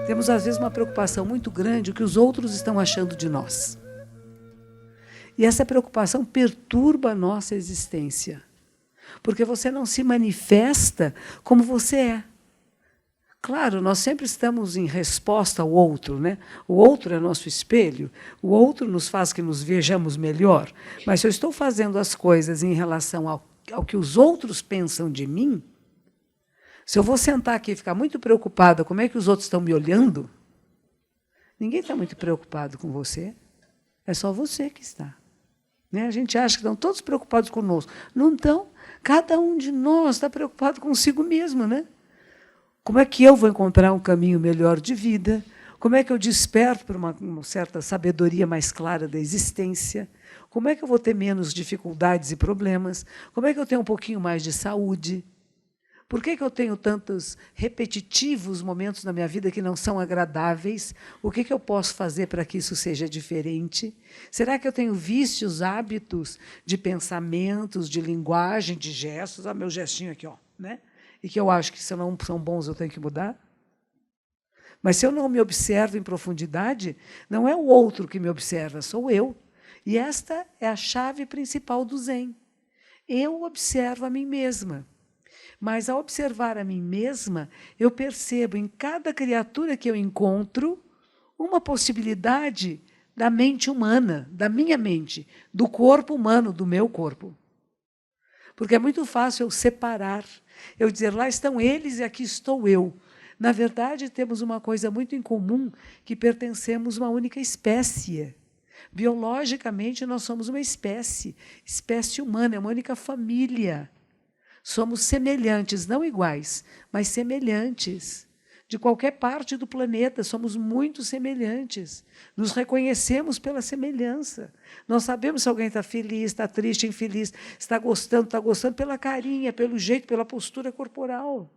Temos, às vezes, uma preocupação muito grande, o que os outros estão achando de nós. E essa preocupação perturba a nossa existência, porque você não se manifesta como você é. Claro, nós sempre estamos em resposta ao outro, né? O outro é nosso espelho, o outro nos faz que nos vejamos melhor, mas se eu estou fazendo as coisas em relação ao que os outros pensam de mim, se eu vou sentar aqui e ficar muito preocupada como é que os outros estão me olhando, ninguém está muito preocupado com você, é só você que está. Né? A gente acha que estão todos preocupados conosco. Não estão. Cada um de nós está preocupado consigo mesmo. Né? Como é que eu vou encontrar um caminho melhor de vida? Como é que eu desperto para uma certa sabedoria mais clara da existência? Como é que eu vou ter menos dificuldades e problemas? Como é que eu tenho um pouquinho mais de saúde? Por que eu tenho tantos repetitivos momentos na minha vida que não são agradáveis? O que eu posso fazer para que isso seja diferente? Será que eu tenho vícios, hábitos de pensamentos, de linguagem, de gestos? Meu gestinho aqui, ó, né? E que eu acho que, se não são bons, eu tenho que mudar? Mas, se eu não me observo em profundidade, não é o outro que me observa, sou eu. E esta é a chave principal do Zen. Eu observo a mim mesma. Mas, ao observar a mim mesma, eu percebo em cada criatura que eu encontro uma possibilidade da mente humana, da minha mente, do corpo humano, do meu corpo. Porque é muito fácil eu separar, eu dizer, lá estão eles e aqui estou eu. Na verdade, temos uma coisa muito em comum, que pertencemos a uma única espécie. Biologicamente, nós somos uma espécie humana, é uma única família. Somos semelhantes, não iguais, mas semelhantes. De qualquer parte do planeta, somos muito semelhantes. Nos reconhecemos pela semelhança. Nós sabemos se alguém está feliz, está triste, infeliz, está gostando pela carinha, pelo jeito, pela postura corporal.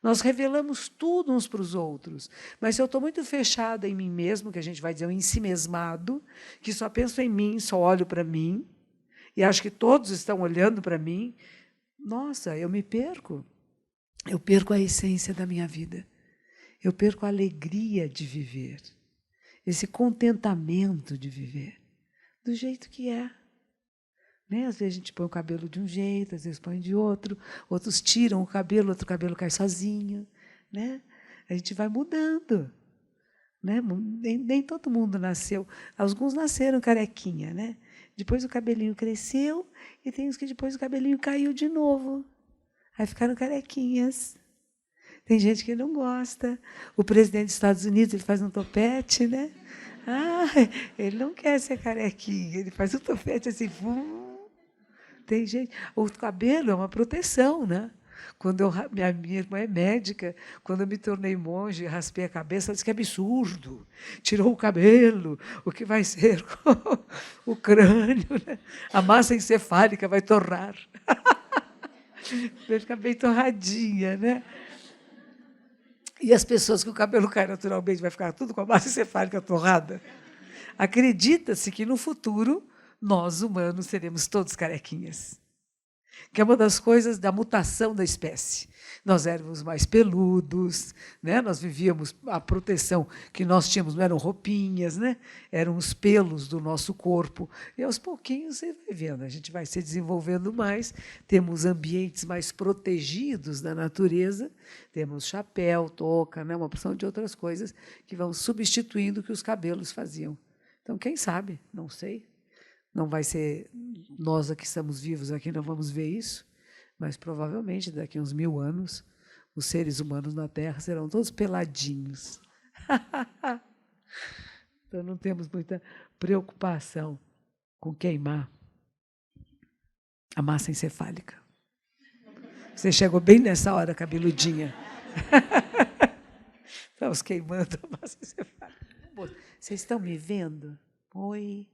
Nós revelamos tudo uns para os outros. Mas se eu estou muito fechada em mim mesmo, que a gente vai dizer um ensimesmado, que só penso em mim, só olho para mim, e acho que todos estão olhando para mim, nossa, eu me perco. Eu perco a essência da minha vida. Eu perco a alegria de viver. Esse contentamento de viver. Do jeito que é. Né? Às vezes a gente põe o cabelo de um jeito, às vezes põe de outro. Outros tiram o cabelo, outro cabelo cai sozinho. Né? A gente vai mudando. Né? Nem todo mundo nasceu. Alguns nasceram carequinha, né? Depois o cabelinho cresceu e tem os que depois o cabelinho caiu de novo. Aí ficaram carequinhas. Tem gente que não gosta. O presidente dos Estados Unidos, ele faz um topete, né? Ele não quer ser carequinha, ele faz um topete assim. Tem gente. O cabelo é uma proteção, né? Quando minha irmã é médica, quando eu me tornei monge e raspei a cabeça, ela disse que é absurdo. Tirou o cabelo, o que vai ser com o crânio, né? A massa encefálica vai torrar. Vai ficar bem torradinha, né? E as pessoas que o cabelo cai naturalmente, vai ficar tudo com a massa encefálica torrada. Acredita-se que, no futuro, nós, humanos, seremos todos carequinhas. Que é uma das coisas da mutação da espécie. Nós éramos mais peludos, né? Nós vivíamos, a proteção que nós tínhamos não eram roupinhas, né? Eram os pelos do nosso corpo. E, aos pouquinhos, você vai vendo, a gente vai se desenvolvendo mais, temos ambientes mais protegidos da natureza, temos chapéu, touca, né? Uma porção de outras coisas que vão substituindo o que os cabelos faziam. Então, quem sabe? Não sei. Não vai ser nós que estamos vivos aqui, não vamos ver isso, mas provavelmente daqui a uns 1000 anos, os seres humanos na Terra serão todos peladinhos. Então não temos muita preocupação com queimar a massa encefálica. Você chegou bem nessa hora, cabeludinha. Estamos queimando a massa encefálica. Vocês estão me vendo? Oi.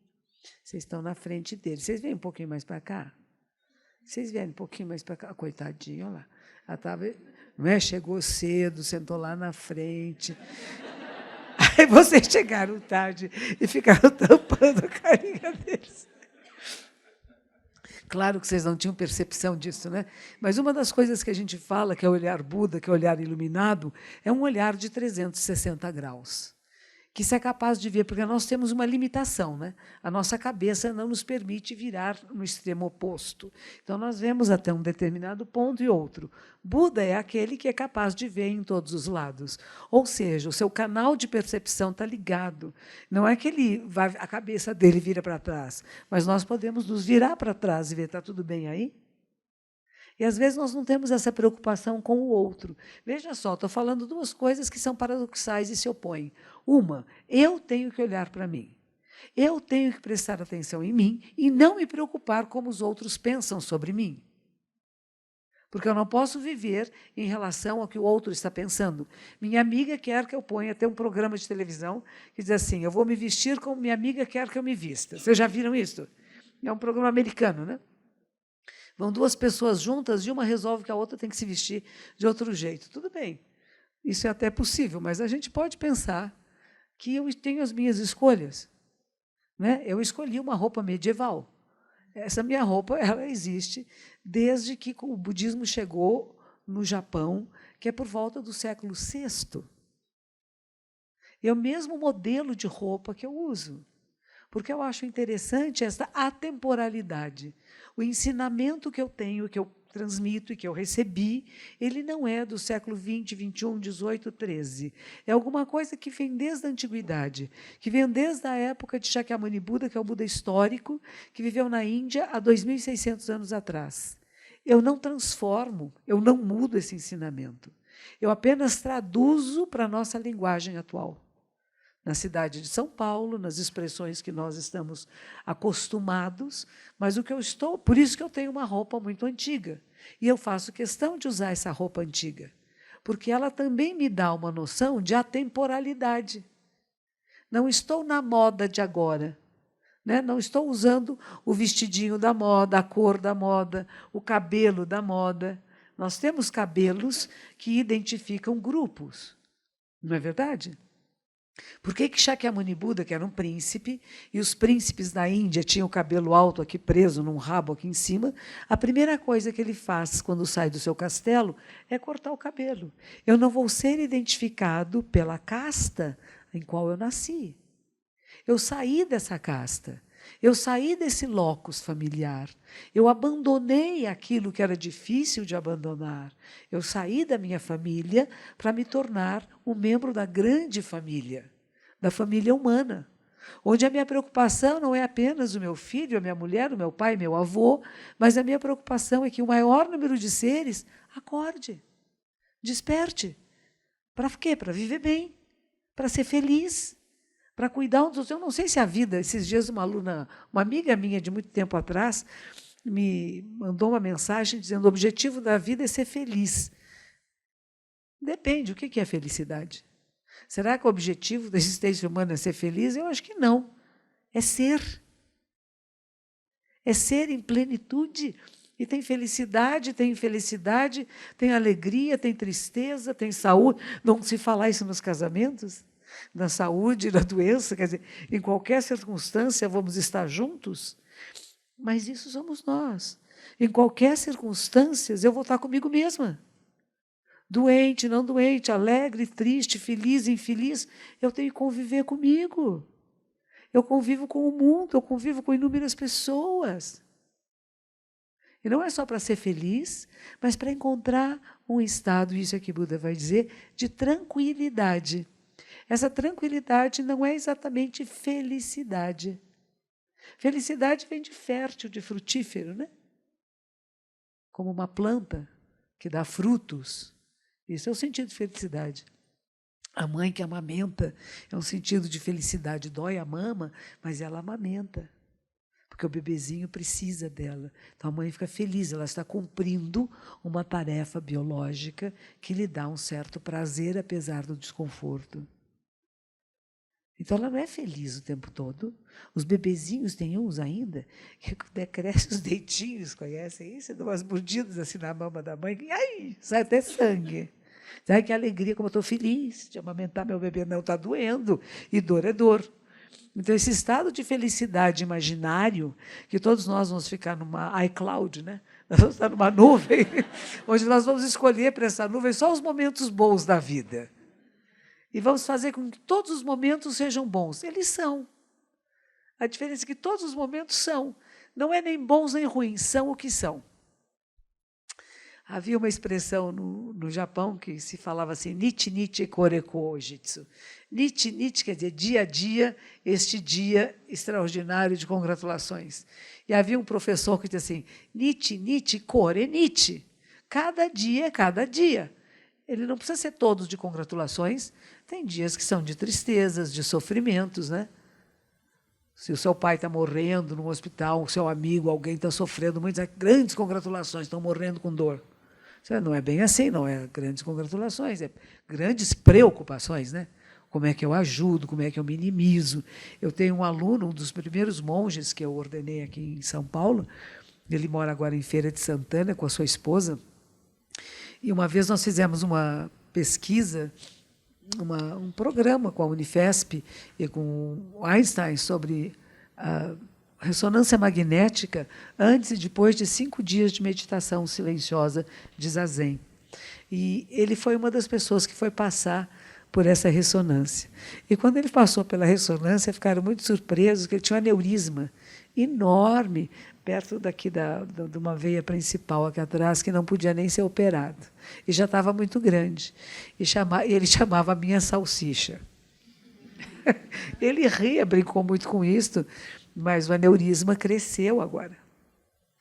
Vocês estão na frente dele. Vocês vêm um pouquinho mais para cá? Vocês vierem um pouquinho mais para cá? Coitadinho, olha lá. Ela tava, não é? Chegou cedo, sentou lá na frente. Aí vocês chegaram tarde e ficaram tampando a carinha deles. Claro que vocês não tinham percepção disso, né? Mas uma das coisas que a gente fala, que é o olhar Buda, que é o olhar iluminado, é um olhar de 360 graus. Que isso é capaz de ver, porque nós temos uma limitação, né? A nossa cabeça não nos permite virar no extremo oposto. Então, nós vemos até um determinado ponto e outro. Buda é aquele que é capaz de ver em todos os lados. Ou seja, o seu canal de percepção está ligado. Não é que a cabeça dele vira para trás, mas nós podemos nos virar para trás e ver, está tudo bem aí? E, às vezes, nós não temos essa preocupação com o outro. Veja só, estou falando duas coisas que são paradoxais e se opõem. Uma, eu tenho que olhar para mim. Eu tenho que prestar atenção em mim e não me preocupar como os outros pensam sobre mim. Porque eu não posso viver em relação ao que o outro está pensando. Minha amiga quer que eu ponha até um programa de televisão que diz assim, eu vou me vestir como minha amiga quer que eu me vista. Vocês já viram isso? É um programa americano, né? Vão duas pessoas juntas e uma resolve que a outra tem que se vestir de outro jeito. Tudo bem, isso é até possível, mas a gente pode pensar que eu tenho as minhas escolhas. Né? Eu escolhi uma roupa medieval. Essa minha roupa ela existe desde que o budismo chegou no Japão, que é por volta do século VI. É o mesmo modelo de roupa que eu uso. Porque eu acho interessante essa atemporalidade. O ensinamento que eu tenho, que eu transmito e que eu recebi, ele não é do século XX, XXI, XVIII, XIII. É alguma coisa que vem desde a antiguidade, que vem desde a época de Shakyamuni Buda, que é o Buda histórico, que viveu na Índia há 2.600 anos atrás. Eu não transformo, eu não mudo esse ensinamento. Eu apenas traduzo para a nossa linguagem atual. Na cidade de São Paulo, nas expressões que nós estamos acostumados, mas o que eu estou, por isso que eu tenho uma roupa muito antiga. E eu faço questão de usar essa roupa antiga, porque ela também me dá uma noção de atemporalidade. Não estou na moda de agora, né? Não estou usando o vestidinho da moda, a cor da moda, o cabelo da moda. Nós temos cabelos que identificam grupos, não é verdade? Por que Shakyamuni Buda, que era um príncipe, e os príncipes da Índia tinham o cabelo alto aqui preso num rabo aqui em cima, a primeira coisa que ele faz quando sai do seu castelo é cortar o cabelo. Eu não vou ser identificado pela casta em qual eu nasci. Eu saí dessa casta. Eu saí desse locus familiar. Eu abandonei aquilo que era difícil de abandonar. Eu saí da minha família para me tornar um membro da grande família, da família humana, onde a minha preocupação não é apenas o meu filho, a minha mulher, o meu pai, meu avô, mas a minha preocupação é que o maior número de seres acorde, desperte. Para quê? Para viver bem, para ser feliz, para cuidar uns dos outros. Eu não sei se a vida, esses dias uma aluna, uma amiga minha de muito tempo atrás, me mandou uma mensagem dizendo: o objetivo da vida é ser feliz. Depende, o que é felicidade? Será que o objetivo da existência humana é ser feliz? Eu acho que não. É ser. É ser em plenitude. E tem felicidade, tem infelicidade, tem alegria, tem tristeza, tem saúde. Não se falar isso nos casamentos? Na saúde, na doença, quer dizer, em qualquer circunstância vamos estar juntos, mas isso somos nós. Em qualquer circunstância eu vou estar comigo mesma. Doente, não doente, alegre, triste, feliz, infeliz, eu tenho que conviver comigo. Eu convivo com o mundo, eu convivo com inúmeras pessoas. E não é só para ser feliz, mas para encontrar um estado, isso é que Buda vai dizer, de tranquilidade. Essa tranquilidade não é exatamente felicidade. Felicidade vem de fértil, de frutífero, né? Como uma planta que dá frutos. Isso é o sentido de felicidade. A mãe que amamenta é um sentido de felicidade. Dói a mama, mas ela amamenta, porque o bebezinho precisa dela. Então, a mãe fica feliz, ela está cumprindo uma tarefa biológica que lhe dá um certo prazer, apesar do desconforto. Então, ela não é feliz o tempo todo. Os bebezinhos, tem uns ainda, que crescem os dentinhos, conhecem isso? Dão umas mordidas assim na mama da mãe, e ai, sai até sangue. Sabe que alegria, como eu estou feliz de amamentar meu bebê. Não, está doendo, e dor é dor. Então, esse estado de felicidade imaginário, que todos nós vamos ficar numa iCloud, né? Nós vamos estar numa nuvem, onde nós vamos escolher para essa nuvem só os momentos bons da vida. E vamos fazer com que todos os momentos sejam bons. Eles são. A diferença é que todos os momentos são. Não é nem bons nem ruins, são o que são. Havia uma expressão no Japão que se falava assim, nichi nichi koreko jitsu. Nichi nichi quer dizer dia a dia, este dia extraordinário de congratulações. E havia um professor que dizia assim, nichi nichi kore nichi. Cada dia é cada dia. Ele não precisa ser todos de congratulações. Tem dias que são de tristezas, de sofrimentos, né? Se o seu pai está morrendo no hospital, o seu amigo, alguém está sofrendo muitas grandes congratulações, estão morrendo com dor. Não é bem assim, não é grandes congratulações, é grandes preocupações, né? Como é que eu ajudo, como é que eu minimizo. Eu tenho um aluno, um dos primeiros monges que eu ordenei aqui em São Paulo, ele mora agora em Feira de Santana com a sua esposa, e uma vez nós fizemos uma pesquisa, um programa com a Unifesp e com o Einstein sobre a ressonância magnética antes e depois de 5 dias de meditação silenciosa de Zazen. E ele foi uma das pessoas que foi passar por essa ressonância. E quando ele passou pela ressonância, ficaram muito surpresos que ele tinha um aneurisma enorme, perto daqui de uma veia principal aqui atrás, que não podia nem ser operado. E já estava muito grande. E ele chamava a minha salsicha. Ele ria, brincou muito com isso, mas o aneurisma cresceu agora.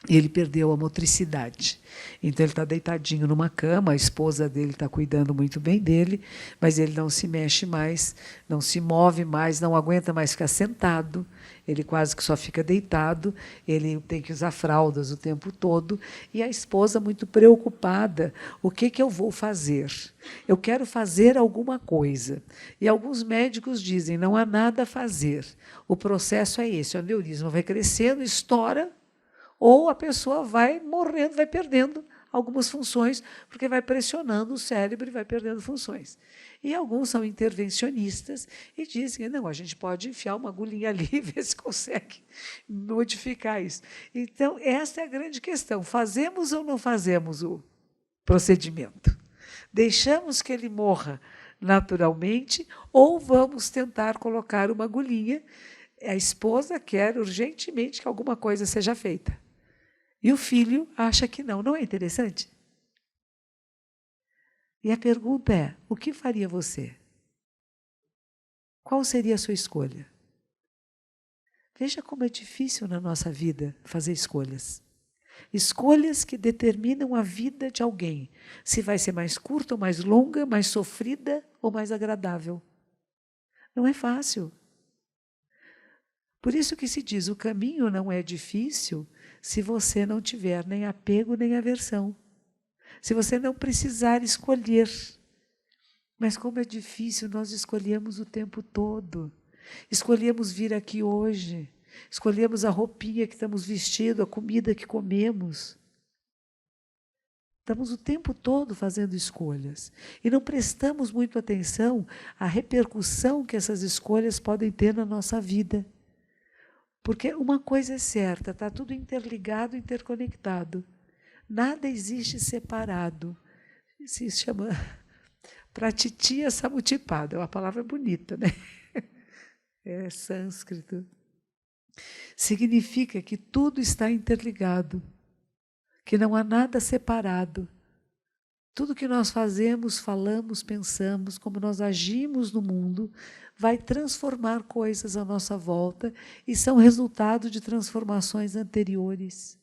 E ele perdeu a motricidade. Então, ele está deitadinho numa cama, a esposa dele está cuidando muito bem dele, mas ele não se mexe mais, não se move mais, não aguenta mais ficar sentado, ele quase que só fica deitado, ele tem que usar fraldas o tempo todo, e a esposa muito preocupada, o que eu vou fazer? Eu quero fazer alguma coisa. E alguns médicos dizem, não há nada a fazer, o processo é esse, o aneurisma vai crescendo, estoura, ou a pessoa vai morrendo, vai perdendo algumas funções, porque vai pressionando o cérebro e vai perdendo funções. E alguns são intervencionistas e dizem, não, a gente pode enfiar uma agulhinha ali e ver se consegue modificar isso. Então, essa é a grande questão. Fazemos ou não fazemos o procedimento? Deixamos que ele morra naturalmente ou vamos tentar colocar uma agulhinha? A esposa quer urgentemente que alguma coisa seja feita. E o filho acha que não. Não é interessante? E a pergunta é, o que faria você? Qual seria a sua escolha? Veja como é difícil na nossa vida fazer escolhas. Escolhas que determinam a vida de alguém. Se vai ser mais curta ou mais longa, mais sofrida ou mais agradável. Não é fácil. Por isso que se diz, o caminho não é difícil se você não tiver nem apego nem aversão. Se você não precisar escolher. Mas como é difícil, nós escolhemos o tempo todo. Escolhemos vir aqui hoje. Escolhemos a roupinha que estamos vestindo, a comida que comemos. Estamos o tempo todo fazendo escolhas. E não prestamos muito atenção à repercussão que essas escolhas podem ter na nossa vida. Porque uma coisa é certa, está tudo interligado, interconectado. Nada existe separado. Se chama pratitya samutipada, é uma palavra bonita, né? É sânscrito. Significa que tudo está interligado, que não há nada separado. Tudo que nós fazemos, falamos, pensamos, como nós agimos no mundo, vai transformar coisas à nossa volta e são resultado de transformações anteriores.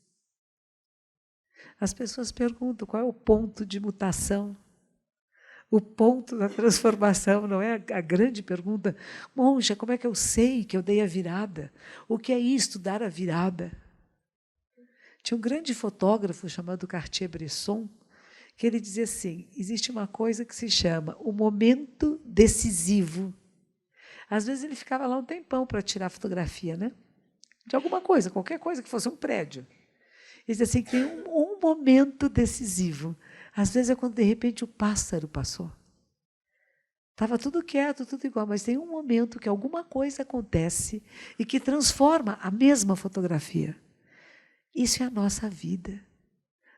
As pessoas perguntam qual é o ponto de mutação, o ponto da transformação, não é a grande pergunta? Monja, como é que eu sei que eu dei a virada? O que é isto, dar a virada? Tinha um grande fotógrafo chamado Cartier-Bresson, que ele dizia assim, existe uma coisa que se chama o momento decisivo. Às vezes ele ficava lá um tempão para tirar fotografia, né? De alguma coisa, qualquer coisa que fosse um prédio. Ele dizia assim, que tem um momento decisivo. Às vezes é quando, de repente, o pássaro passou. Estava tudo quieto, tudo igual, mas tem um momento que alguma coisa acontece e que transforma a mesma fotografia. Isso é a nossa vida.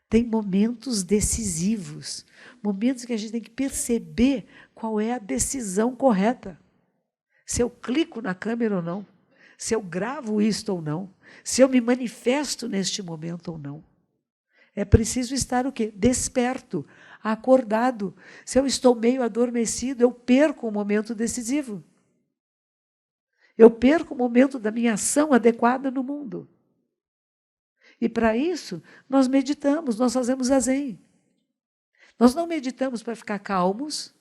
Tem momentos decisivos, momentos que a gente tem que perceber qual é a decisão correta. Se eu clico na câmera ou não, se eu gravo isto ou não, se eu me manifesto neste momento ou não. É preciso estar o quê? Desperto, acordado. Se eu estou meio adormecido, eu perco o momento decisivo. Eu perco o momento da minha ação adequada no mundo. E para isso, nós meditamos, nós fazemos zazen. Nós não meditamos para ficar calmos,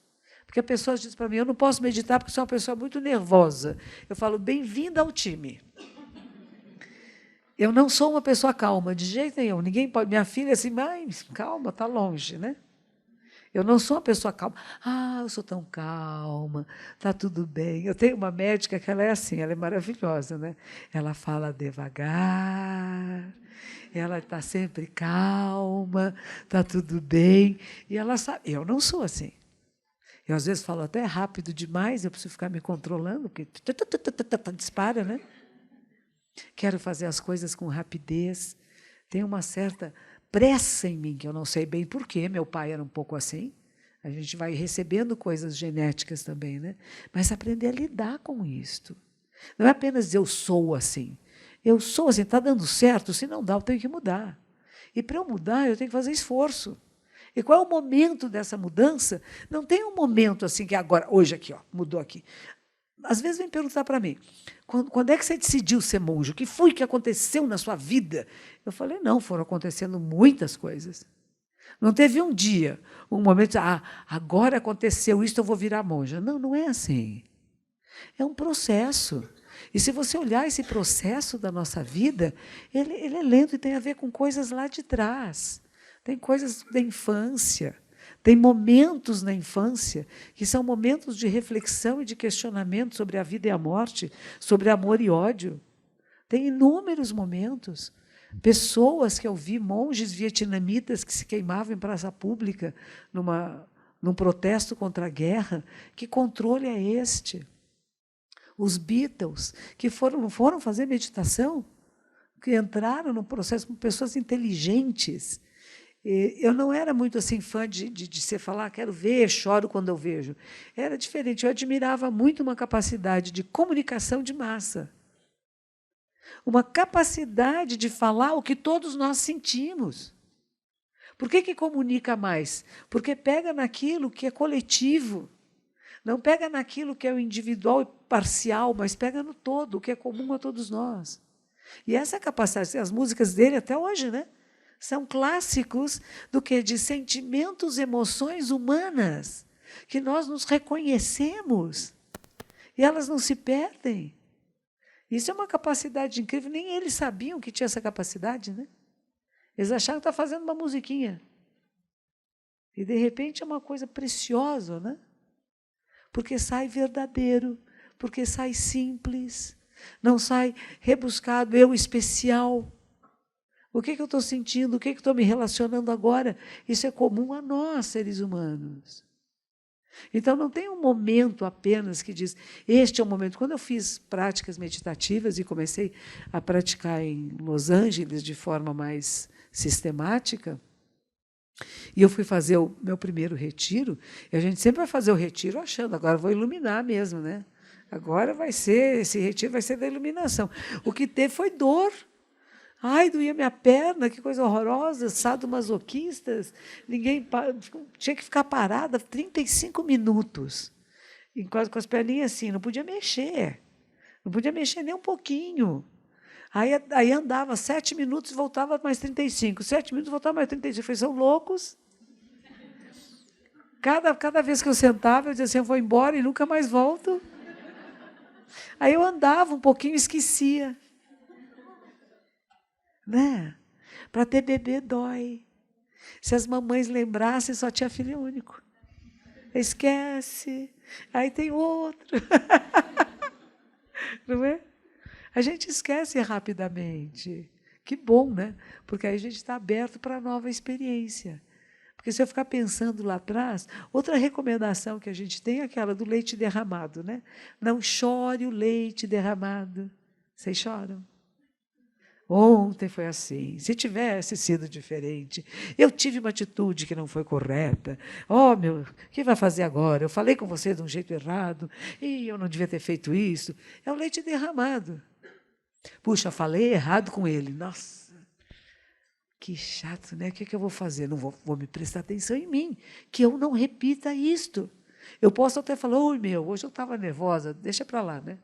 porque a pessoa diz para mim, eu não posso meditar porque sou uma pessoa muito nervosa. Eu falo, bem-vinda ao time. Eu não sou uma pessoa calma, de jeito nenhum. Ninguém pode. Minha filha é assim, mãe, calma, está longe, né? Eu não sou uma pessoa calma. Ah, eu sou tão calma, está tudo bem. Eu tenho uma médica que ela é assim, ela é maravilhosa, né? Ela fala devagar, ela está sempre calma, está tudo bem. E ela sabe, eu não sou assim. Eu, às vezes, falo até rápido demais, eu preciso ficar me controlando, porque dispara, né? Quero fazer as coisas com rapidez. Tem uma certa pressa em mim, que eu não sei bem porquê, meu pai era um pouco assim. A gente vai recebendo coisas genéticas também, né? Mas aprender a lidar com isto. Não é apenas dizer eu sou assim. Eu sou assim, está dando certo, se não dá, eu tenho que mudar. E para eu mudar, eu tenho que fazer esforço. E qual é o momento dessa mudança? Não tem um momento assim que agora, hoje aqui, ó, mudou aqui. Às vezes vem perguntar para mim, quando é que você decidiu ser monge? O que foi que aconteceu na sua vida? Eu falei, não, foram acontecendo muitas coisas. Não teve um dia, um momento, agora aconteceu isso, eu vou virar monja. Não, não é assim. É um processo. E se você olhar esse processo da nossa vida, ele é lento e tem a ver com coisas lá de trás. Tem coisas da infância. Tem momentos na infância que são momentos de reflexão e de questionamento sobre a vida e a morte, sobre amor e ódio. Tem inúmeros momentos. Pessoas que eu vi, monges vietnamitas que se queimavam em praça pública num protesto contra a guerra. Que controle é este? Os Beatles, que foram fazer meditação, que entraram no processo com pessoas inteligentes. Eu não era muito assim fã de se falar, quero ver, choro quando eu vejo. Era diferente. Eu admirava muito uma capacidade de comunicação de massa. Uma capacidade de falar o que todos nós sentimos. Por que comunica mais? Porque pega naquilo que é coletivo. Não pega naquilo que é o individual e parcial, mas pega no todo, o que é comum a todos nós. E essa capacidade, as músicas dele até hoje, né? São clássicos do que de sentimentos, emoções humanas, que nós nos reconhecemos e elas não se perdem. Isso é uma capacidade incrível, nem eles sabiam que tinha essa capacidade, né? Eles acharam que estavam fazendo uma musiquinha. E, de repente, é uma coisa preciosa, né? Porque sai verdadeiro, porque sai simples, não sai rebuscado, eu especial. O que eu estou sentindo? O que eu estou me relacionando agora? Isso é comum a nós, seres humanos. Então, não tem um momento apenas que diz, este é o momento. Quando eu fiz práticas meditativas e comecei a praticar em Los Angeles de forma mais sistemática, e eu fui fazer o meu primeiro retiro, e a gente sempre vai fazer o retiro achando, agora vou iluminar mesmo, né? Agora esse retiro vai ser da iluminação. O que teve foi dor. Ai, doía minha perna, que coisa horrorosa, sadomasoquistas. Ninguém tinha que ficar parada 35 minutos, com as perninhas assim, não podia mexer. Não podia mexer nem um pouquinho. Aí andava 7 minutos e voltava mais 35. 7 minutos, voltava mais 35. Eu falei, são loucos. Cada vez que eu sentava, eu dizia assim, eu vou embora e nunca mais volto. Aí eu andava um pouquinho e esquecia. Né? Para ter bebê dói. Se as mamães lembrassem, só tinha filho único. Esquece. Aí tem outro. Não é? A gente esquece rapidamente. Que bom, né? Porque aí a gente está aberto para a nova experiência. Porque se eu ficar pensando lá atrás, outra recomendação que a gente tem é aquela do leite derramado, né? Não chore o leite derramado. Vocês choram? Ontem foi assim. Se tivesse sido diferente, eu tive uma atitude que não foi correta. Oh, meu, o que vai fazer agora? Eu falei com você de um jeito errado e eu não devia ter feito isso. É o leite derramado. Puxa, falei errado com ele. Nossa, que chato, né? O que eu vou fazer? Não vou me prestar atenção em mim, que eu não repita isto. Eu posso até falar, oi, meu, hoje eu estava nervosa, deixa para lá, né?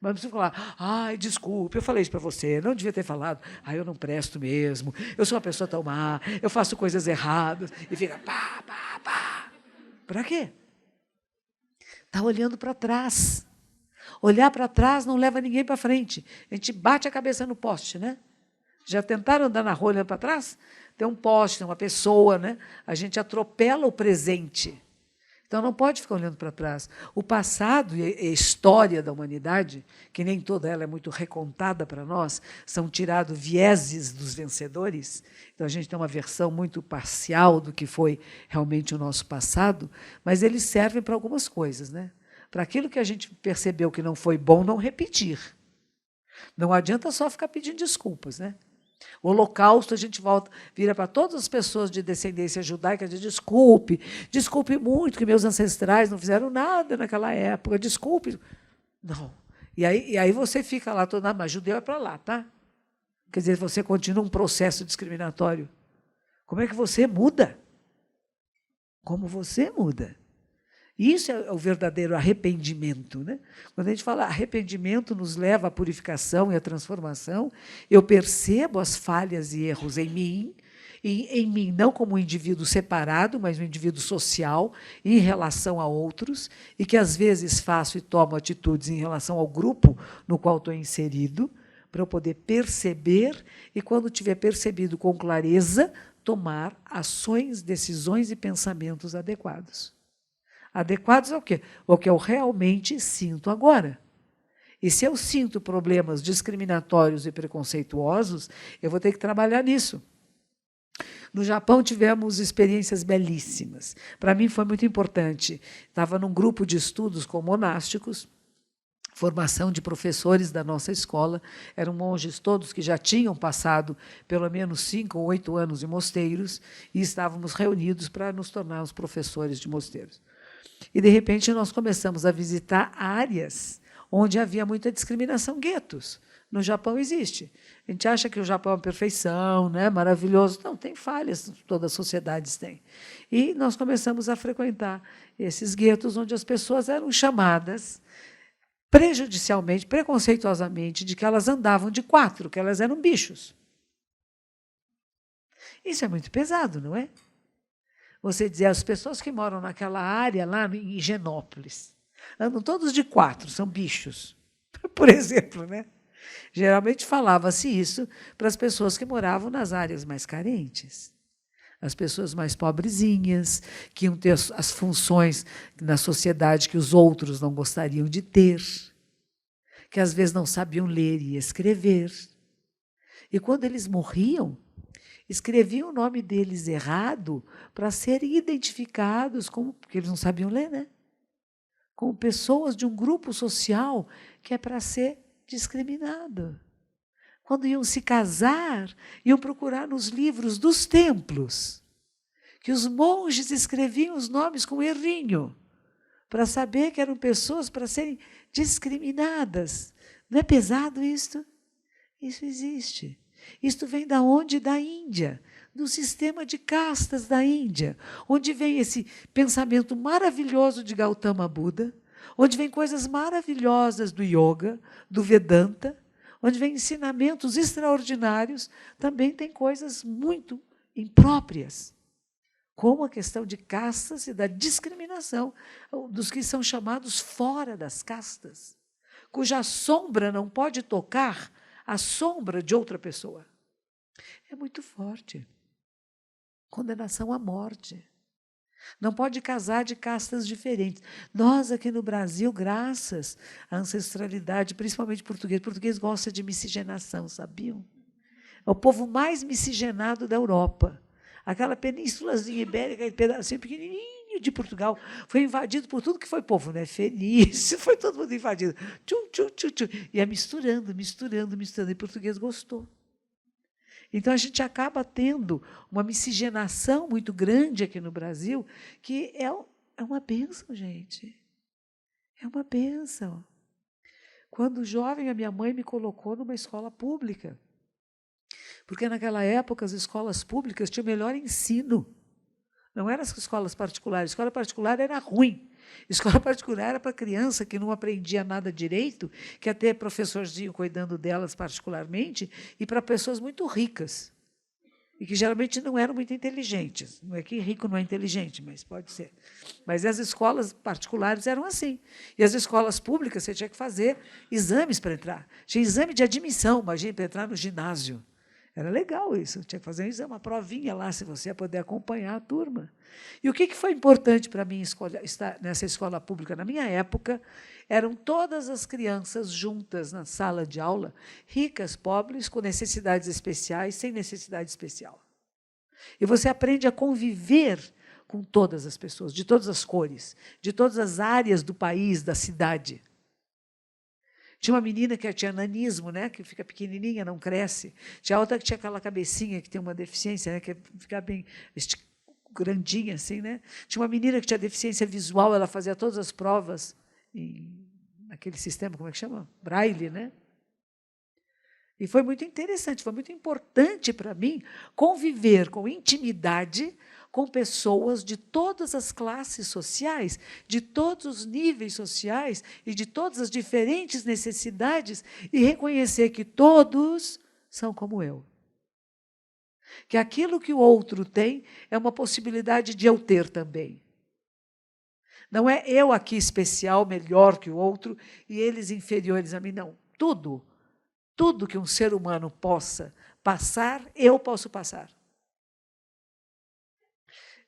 Mas não precisa falar, ai, desculpe, eu falei isso para você, não devia ter falado, eu não presto mesmo, eu sou uma pessoa tão má, eu faço coisas erradas, e fica pá, pá, pá. Para quê? Está olhando para trás. Olhar para trás não leva ninguém para frente. A gente bate a cabeça no poste, né? Já tentaram andar na rua olhando para trás? Tem um poste, tem uma pessoa, né? A gente atropela o presente. Então, não pode ficar olhando para trás. O passado e a história da humanidade, que nem toda ela é muito recontada para nós, são tirados vieses dos vencedores. Então, a gente tem uma versão muito parcial do que foi realmente o nosso passado, mas eles servem para algumas coisas, né? Para aquilo que a gente percebeu que não foi bom, não repetir. Não adianta só ficar pedindo desculpas, né? O Holocausto, a gente vira para todas as pessoas de descendência judaica e diz, desculpe muito que meus ancestrais não fizeram nada naquela época, desculpe. Não. E aí você fica lá, mas judeu é para lá, tá? Quer dizer, você continua um processo discriminatório. Como é que você muda? Como você muda? Isso é o verdadeiro arrependimento, né? Quando a gente fala arrependimento nos leva à purificação e à transformação, eu percebo as falhas e erros em mim não como um indivíduo separado, mas um indivíduo social em relação a outros, e que às vezes faço e tomo atitudes em relação ao grupo no qual estou inserido, para eu poder perceber e, quando tiver percebido com clareza, tomar ações, decisões e pensamentos adequados. Adequados ao quê? O que eu realmente sinto agora. E se eu sinto problemas discriminatórios e preconceituosos, eu vou ter que trabalhar nisso. No Japão tivemos experiências belíssimas. Para mim foi muito importante. Estava num grupo de estudos com monásticos, formação de professores da nossa escola, eram monges todos que já tinham passado pelo menos 5 ou 8 anos em mosteiros, e estávamos reunidos para nos tornar os professores de mosteiros. E, de repente, nós começamos a visitar áreas onde havia muita discriminação, guetos. No Japão existe. A gente acha que o Japão é uma perfeição, né? Maravilhoso. Não, tem falhas, todas as sociedades têm. E nós começamos a frequentar esses guetos onde as pessoas eram chamadas prejudicialmente, preconceituosamente, de que elas andavam de 4, que elas eram bichos. Isso é muito pesado, não é? Você dizer, as pessoas que moram naquela área, lá em Higienópolis, andam todos de 4, são bichos. Por exemplo, né? Geralmente falava-se isso para as pessoas que moravam nas áreas mais carentes. As pessoas mais pobrezinhas, que iam ter as funções na sociedade que os outros não gostariam de ter, que às vezes não sabiam ler e escrever. E quando eles morriam, escreviam o nome deles errado para serem identificados como, porque eles não sabiam ler, né? Como pessoas de um grupo social que é para ser discriminado. Quando iam se casar, iam procurar nos livros dos templos, que os monges escreviam os nomes com errinho, para saber que eram pessoas para serem discriminadas. Não é pesado isto? Isso existe. Isto vem da onde? Da Índia, do sistema de castas da Índia, onde vem esse pensamento maravilhoso de Gautama Buda, onde vem coisas maravilhosas do yoga, do Vedanta, onde vem ensinamentos extraordinários, também tem coisas muito impróprias, como a questão de castas e da discriminação dos que são chamados fora das castas, cuja sombra não pode tocar a sombra de outra pessoa. É muito forte. Condenação à morte. Não pode casar de castas diferentes. Nós, aqui no Brasil, graças à ancestralidade, principalmente português gosta de miscigenação, sabiam? É o povo mais miscigenado da Europa. Aquela penínsulazinha ibérica, aquele pedacinho pequenininho de Portugal, foi invadido por tudo que foi povo, né? Fenício, foi todo mundo invadido. Tchum, tchum, tchum, tchum. Ia misturando, misturando, misturando, e o português gostou. Então, a gente acaba tendo uma miscigenação muito grande aqui no Brasil, que é uma bênção, gente. É uma bênção. Quando jovem, a minha mãe me colocou numa escola pública, porque naquela época as escolas públicas tinham o melhor ensino. Não eram as escolas particulares. A escola particular era ruim. A escola particular era para criança que não aprendia nada direito, que ia ter professorzinho cuidando delas particularmente, e para pessoas muito ricas, e que geralmente não eram muito inteligentes. Não é que rico não é inteligente, mas pode ser. Mas as escolas particulares eram assim. E as escolas públicas, você tinha que fazer exames para entrar. Tinha exame de admissão, imagina, para entrar no ginásio. Era legal isso, tinha que fazer um exame, uma provinha lá, se você ia poder acompanhar a turma. E o que foi importante para mim estar nessa escola pública? Na minha época, eram todas as crianças juntas na sala de aula, ricas, pobres, com necessidades especiais, sem necessidade especial. E você aprende a conviver com todas as pessoas, de todas as cores, de todas as áreas do país, da cidade. Tinha uma menina que tinha nanismo, né, que fica pequenininha, não cresce. Tinha outra que tinha aquela cabecinha que tem uma deficiência, né, que fica bem grandinha assim, né? Tinha uma menina que tinha deficiência visual, ela fazia todas as provas naquele sistema, como é que chama? Braille, né? E foi muito interessante, foi muito importante para mim conviver com intimidade com pessoas de todas as classes sociais, de todos os níveis sociais e de todas as diferentes necessidades e reconhecer que todos são como eu. Que aquilo que o outro tem é uma possibilidade de eu ter também. Não é eu aqui especial, melhor que o outro, e eles inferiores a mim, não. Tudo que um ser humano possa passar, eu posso passar.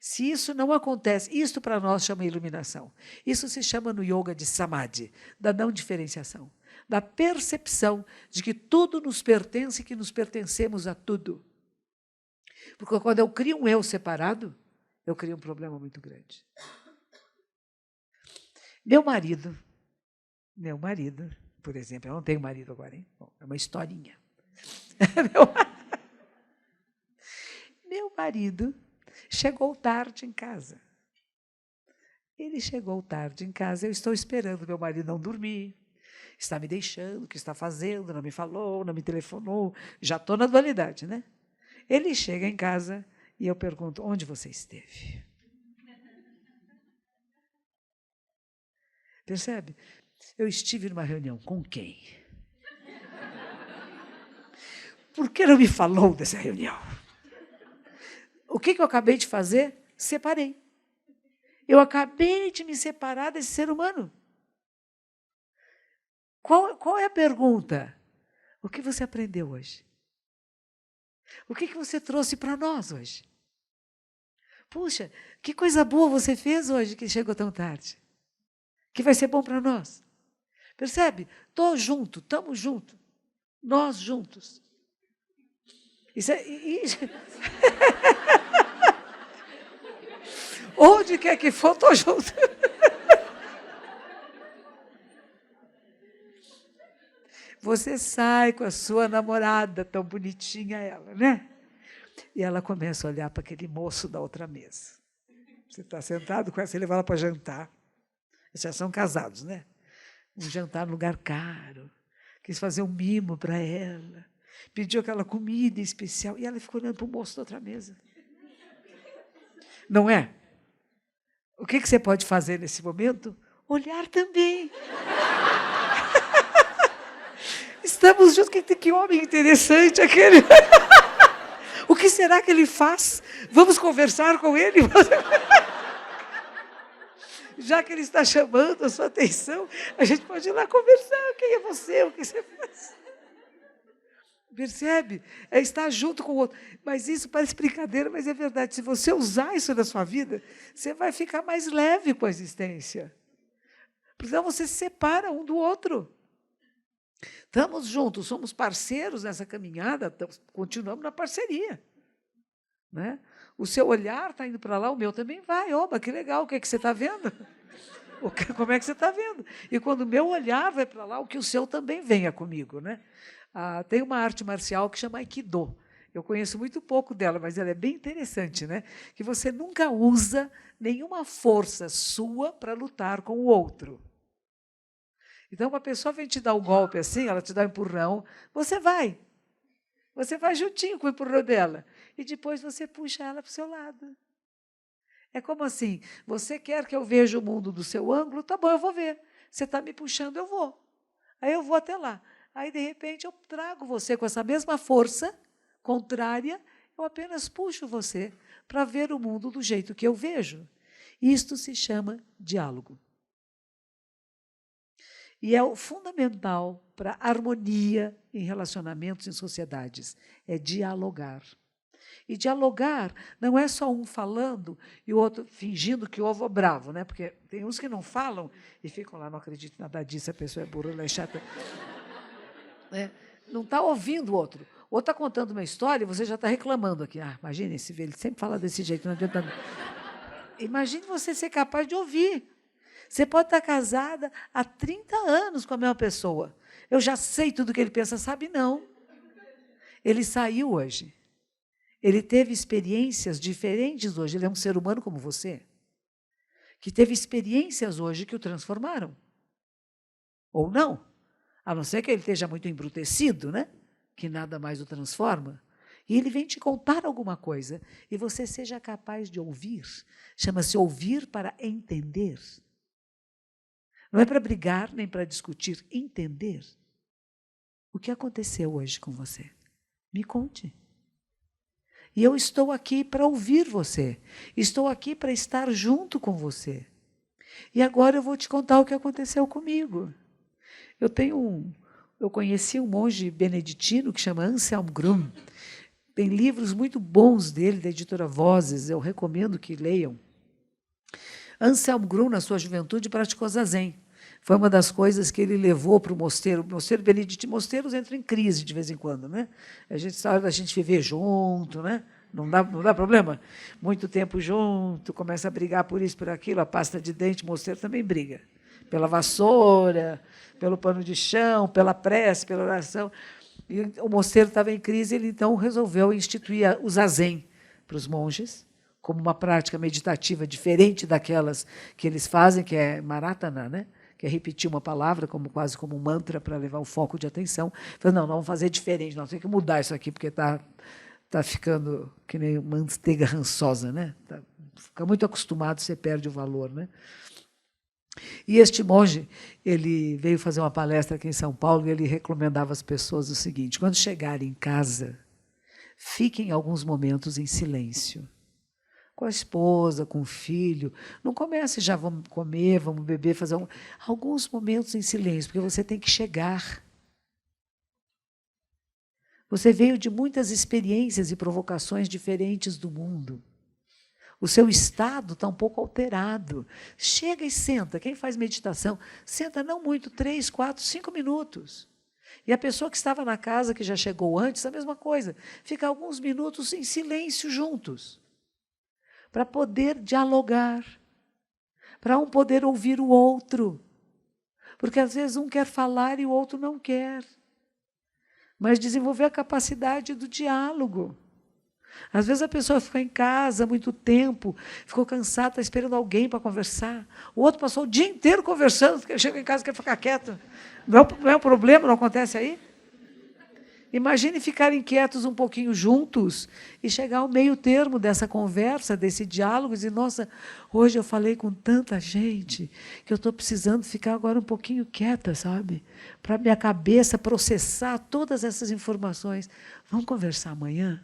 Se isso não acontece, isso para nós chama iluminação. Isso se chama no yoga de samadhi, da não diferenciação, da percepção de que tudo nos pertence e que nos pertencemos a tudo. Porque quando eu crio um eu separado, eu crio um problema muito grande. Meu marido, por exemplo, eu não tenho marido agora, hein? Bom, é uma historinha. Meu marido chegou tarde em casa. Ele chegou tarde em casa, eu estou esperando meu marido não dormir, está me deixando, o que está fazendo, não me falou, não me telefonou, já estou na dualidade, né? Ele chega em casa e eu pergunto, onde você esteve? Percebe? Eu estive numa reunião com quem? Por que não me falou dessa reunião? O que eu acabei de fazer? Separei. Eu acabei de me separar desse ser humano. Qual é a pergunta? O que você aprendeu hoje? O que você trouxe para nós hoje? Puxa, que coisa boa você fez hoje que chegou tão tarde. Que vai ser bom para nós. Percebe? Estou junto, estamos juntos. Nós juntos. Isso é... Onde quer que for, estou junto. Você sai com a sua namorada, tão bonitinha ela, né? E ela começa a olhar para aquele moço da outra mesa. Você está sentado com ela, você leva ela para jantar. Eles já são casados, né? Um jantar num lugar caro. Quis fazer um mimo para ela. Pediu aquela comida especial. E ela ficou olhando para o moço da outra mesa. Não é? O que você pode fazer nesse momento? Olhar também. Estamos juntos. Que homem interessante aquele. O que será que ele faz? Vamos conversar com ele? Já que ele está chamando a sua atenção, a gente pode ir lá conversar. Quem é você? O que você faz? Percebe? É estar junto com o outro. Mas isso parece brincadeira, mas é verdade. Se você usar isso na sua vida, você vai ficar mais leve com a existência. Porque senão você se separa um do outro. Estamos juntos, somos parceiros nessa caminhada, continuamos na parceria. Né? O seu olhar está indo para lá, o meu também vai. Oba, que legal, o que é que você está vendo? Como é que você está vendo? E quando o meu olhar vai para lá, o que o seu também venha comigo, né? Tem uma arte marcial que chama Aikido. Eu conheço muito pouco dela, mas ela é bem interessante, né? Que você nunca usa nenhuma força sua para lutar com o outro. Então, uma pessoa vem te dar um golpe assim, ela te dá um empurrão, você vai. Você vai juntinho com o empurrão dela. E depois você puxa ela para o seu lado. É como assim, você quer que eu veja o mundo do seu ângulo? Tá bom, eu vou ver. Você está me puxando, eu vou. Aí eu vou até lá. Aí, de repente, eu trago você com essa mesma força contrária, eu apenas puxo você para ver o mundo do jeito que eu vejo. Isto se chama diálogo. E é o fundamental para a harmonia em relacionamentos em sociedades, é dialogar. E dialogar não é só um falando e o outro fingindo que o ovo é bravo, né? Porque tem uns que não falam e ficam lá, não acredito em nada disso, a pessoa é burra, ela é chata. Não está ouvindo o outro. O outro está contando uma história e você já está reclamando aqui. Imagine esse velho, ele sempre fala desse jeito, não adianta. Imagine você ser capaz de ouvir. Você pode estar casada há 30 anos com a mesma pessoa. Eu já sei tudo que ele pensa, sabe? Não. Ele saiu hoje. Ele teve experiências diferentes hoje. Ele é um ser humano como você, que teve experiências hoje que o transformaram. Ou não. A não ser que ele esteja muito embrutecido, né? Que nada mais o transforma. E ele vem te contar alguma coisa e você seja capaz de ouvir. Chama-se ouvir para entender. Não é para brigar nem para discutir, entender. O que aconteceu hoje com você? Me conte. E eu estou aqui para ouvir você. Estou aqui para estar junto com você. E agora eu vou te contar o que aconteceu comigo. Eu conheci um monge beneditino que chama Anselm Grün. Tem livros muito bons dele, da editora Vozes, eu recomendo que leiam. Anselm Grün, na sua juventude, praticou zazen. Foi uma das coisas que ele levou para o mosteiro. O mosteiro beneditino, mosteiros entram em crise de vez em quando, né? A gente sabe a gente viver junto, né? Não dá problema? Muito tempo junto, começa a brigar por isso, por aquilo, a pasta de dente, o mosteiro também briga. Pela vassoura, pelo pano de chão, pela prece, pela oração. E o mosteiro estava em crise, ele então resolveu instituir o zazen para os monges, como uma prática meditativa diferente daquelas que eles fazem, que é maratana, né? Que é repetir uma palavra quase como um mantra para levar o foco de atenção. Falei, não, vamos fazer diferente, nós temos que mudar isso aqui, porque está ficando que nem manteiga rançosa, né? Fica muito acostumado, você perde o valor, né? E este monge, ele veio fazer uma palestra aqui em São Paulo e ele recomendava às pessoas o seguinte: quando chegarem em casa, fiquem alguns momentos em silêncio. Com a esposa, com o filho. Não comece já, vamos comer, vamos beber, fazer alguns momentos em silêncio, porque você tem que chegar. Você veio de muitas experiências e provocações diferentes do mundo. O seu estado está um pouco alterado. Chega e senta. Quem faz meditação, senta não muito, 3, 4, 5 minutos. E a pessoa que estava na casa, que já chegou antes, a mesma coisa. Fica alguns minutos em silêncio juntos, para poder dialogar, para um poder ouvir o outro. Porque, às vezes, um quer falar e o outro não quer. Mas desenvolver a capacidade do diálogo. Às vezes a pessoa fica em casa há muito tempo, ficou cansada, está esperando alguém para conversar. O outro passou o dia inteiro conversando, chega em casa e quer ficar quieto. Não é um problema, não acontece aí? Imagine ficarem quietos um pouquinho juntos e chegar ao meio termo dessa conversa, desse diálogo, e dizer, nossa, hoje eu falei com tanta gente que eu estou precisando ficar agora um pouquinho quieta, sabe? Para minha cabeça processar todas essas informações. Vamos conversar amanhã?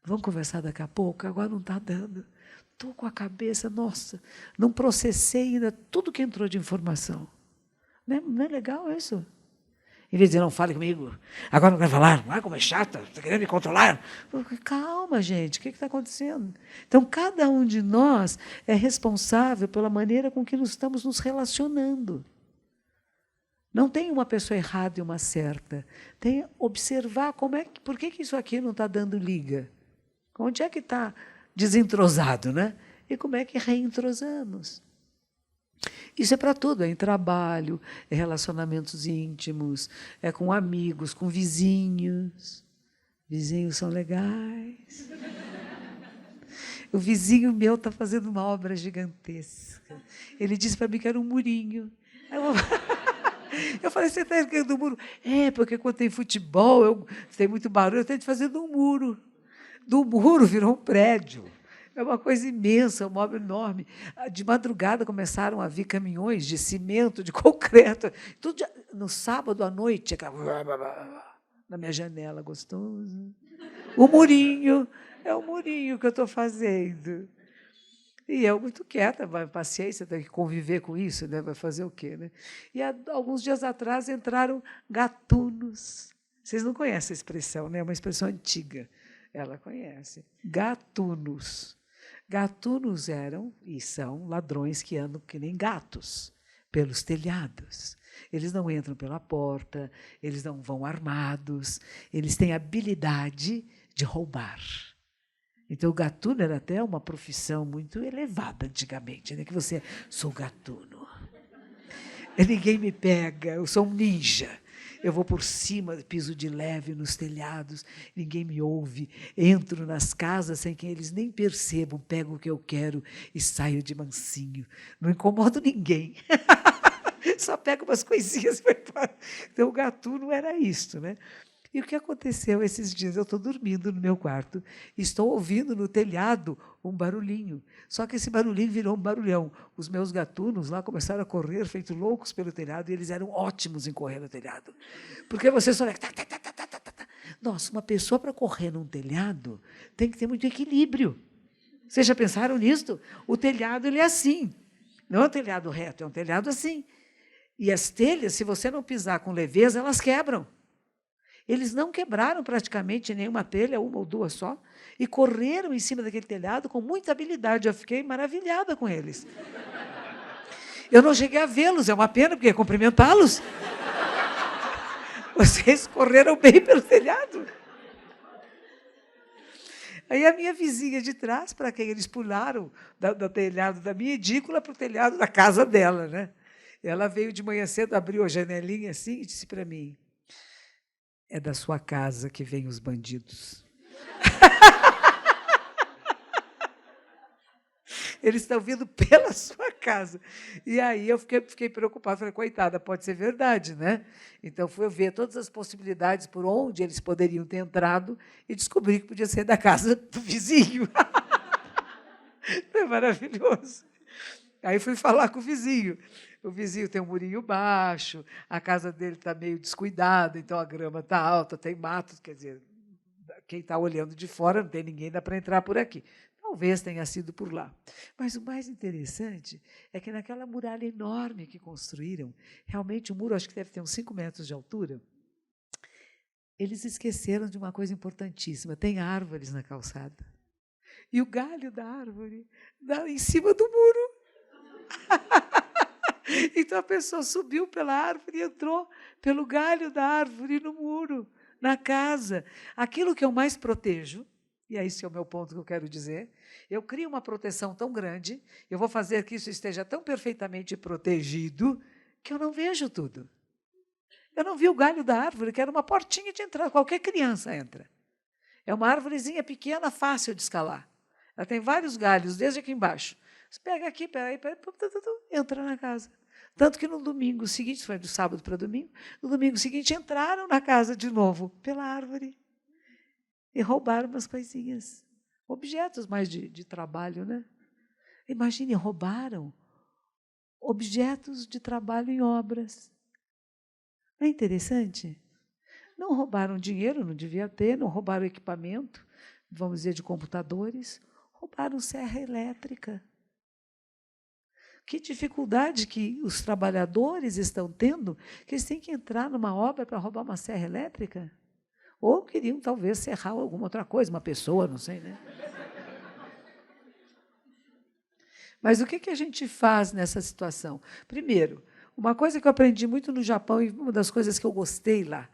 Vamos conversar daqui a pouco? Agora não está dando. Estou com a cabeça, nossa, não processei ainda tudo que entrou de informação. Não é legal isso? Em vez de dizer, não fale comigo, agora não quero falar, como é chata, está querendo me controlar. Calma, gente, o que está acontecendo? Então, cada um de nós é responsável pela maneira com que nós estamos nos relacionando. Não tem uma pessoa errada e uma certa. Tem observar por que isso aqui não está dando liga. Onde é que está desentrosado, né? E como é que reentrosamos? Isso é para tudo, é em trabalho, é relacionamentos íntimos, é com amigos, com vizinhos. Vizinhos são legais. O vizinho meu está fazendo uma obra gigantesca. Ele disse para mim que era um murinho. Eu falei, você está erguendo um muro? É, porque quando tem futebol, tem muito barulho, eu tenho de fazer um muro. Do muro virou um prédio. É uma coisa imensa, uma obra enorme. De madrugada começaram a vir caminhões de cimento, de concreto. Tudo no sábado à noite, na minha janela, gostoso. O murinho, é o murinho que eu estou fazendo. E eu muito quieta, paciência, tem que conviver com isso, né? Vai fazer o quê? Né? E alguns dias atrás entraram gatunos. Vocês não conhecem a expressão, né? É uma expressão antiga. Ela conhece. Gatunos. Gatunos eram e são ladrões que andam que nem gatos pelos telhados. Eles não entram pela porta, eles não vão armados, eles têm habilidade de roubar. Então, o gatuno era até uma profissão muito elevada antigamente, né? Que você, sou gatuno. Ninguém me pega, eu sou um ninja. Eu vou por cima, piso de leve nos telhados, ninguém me ouve, entro nas casas sem que eles nem percebam, pego o que eu quero e saio de mansinho. Não incomodo ninguém. Só pego umas coisinhas. Então, o gatuno era isto, né? E o que aconteceu esses dias? Eu estou dormindo no meu quarto, estou ouvindo no telhado um barulhinho. Só que esse barulhinho virou um barulhão. Os meus gatunos lá começaram a correr, feito loucos pelo telhado, e eles eram ótimos em correr no telhado. Porque você só... Nossa, uma pessoa para correr num telhado tem que ter muito equilíbrio. Vocês já pensaram nisso? O telhado ele é assim. Não é um telhado reto, é um telhado assim. E as telhas, se você não pisar com leveza, elas quebram. Eles não quebraram praticamente nenhuma telha, uma ou duas só, e correram em cima daquele telhado com muita habilidade. Eu fiquei maravilhada com eles. Eu não cheguei a vê-los, é uma pena, porque ia cumprimentá-los. Vocês correram bem pelo telhado. Aí a minha vizinha de trás, para quem eles pularam do telhado da minha edícula para o telhado da casa dela, né? Ela veio de manhã cedo, abriu a janelinha assim e disse para mim, é da sua casa que vêm os bandidos. Eles estão vindo pela sua casa. E aí eu fiquei preocupada, falei, coitada, pode ser verdade, né? Então fui ver todas as possibilidades por onde eles poderiam ter entrado e descobri que podia ser da casa do vizinho. É maravilhoso. Aí fui falar com o vizinho. O vizinho tem um murinho baixo, a casa dele está meio descuidada, então a grama está alta, tem matos, quer dizer, quem está olhando de fora não tem ninguém, dá para entrar por aqui. Talvez tenha sido por lá. Mas o mais interessante é que naquela muralha enorme que construíram, realmente o muro acho que deve ter uns 5 metros de altura, eles esqueceram de uma coisa importantíssima, tem árvores na calçada. E o galho da árvore dá em cima do muro. Então a pessoa subiu pela árvore e entrou pelo galho da árvore no muro, na casa. Aquilo que eu mais protejo, e é esse é o meu ponto que eu quero dizer, eu crio uma proteção tão grande, eu vou fazer que isso esteja tão perfeitamente protegido, que eu não vejo tudo. Eu não vi o galho da árvore, que era uma portinha de entrada, qualquer criança entra. É uma árvorezinha pequena, fácil de escalar. Ela tem vários galhos, desde aqui embaixo. Você pega aqui, entra na casa. Tanto que no domingo seguinte, foi do sábado para domingo, no domingo seguinte entraram na casa de novo, pela árvore, e roubaram umas coisinhas, objetos mais de trabalho, né? Imagine, roubaram objetos de trabalho em obras. Não é interessante? Não roubaram dinheiro, não devia ter, não roubaram equipamento, vamos dizer, de computadores, roubaram serra elétrica. Que dificuldade que os trabalhadores estão tendo, que eles têm que entrar numa obra para roubar uma serra elétrica? Ou queriam, talvez, serrar alguma outra coisa, uma pessoa, não sei, né? Mas o que a gente faz nessa situação? Primeiro, uma coisa que eu aprendi muito no Japão, e uma das coisas que eu gostei lá,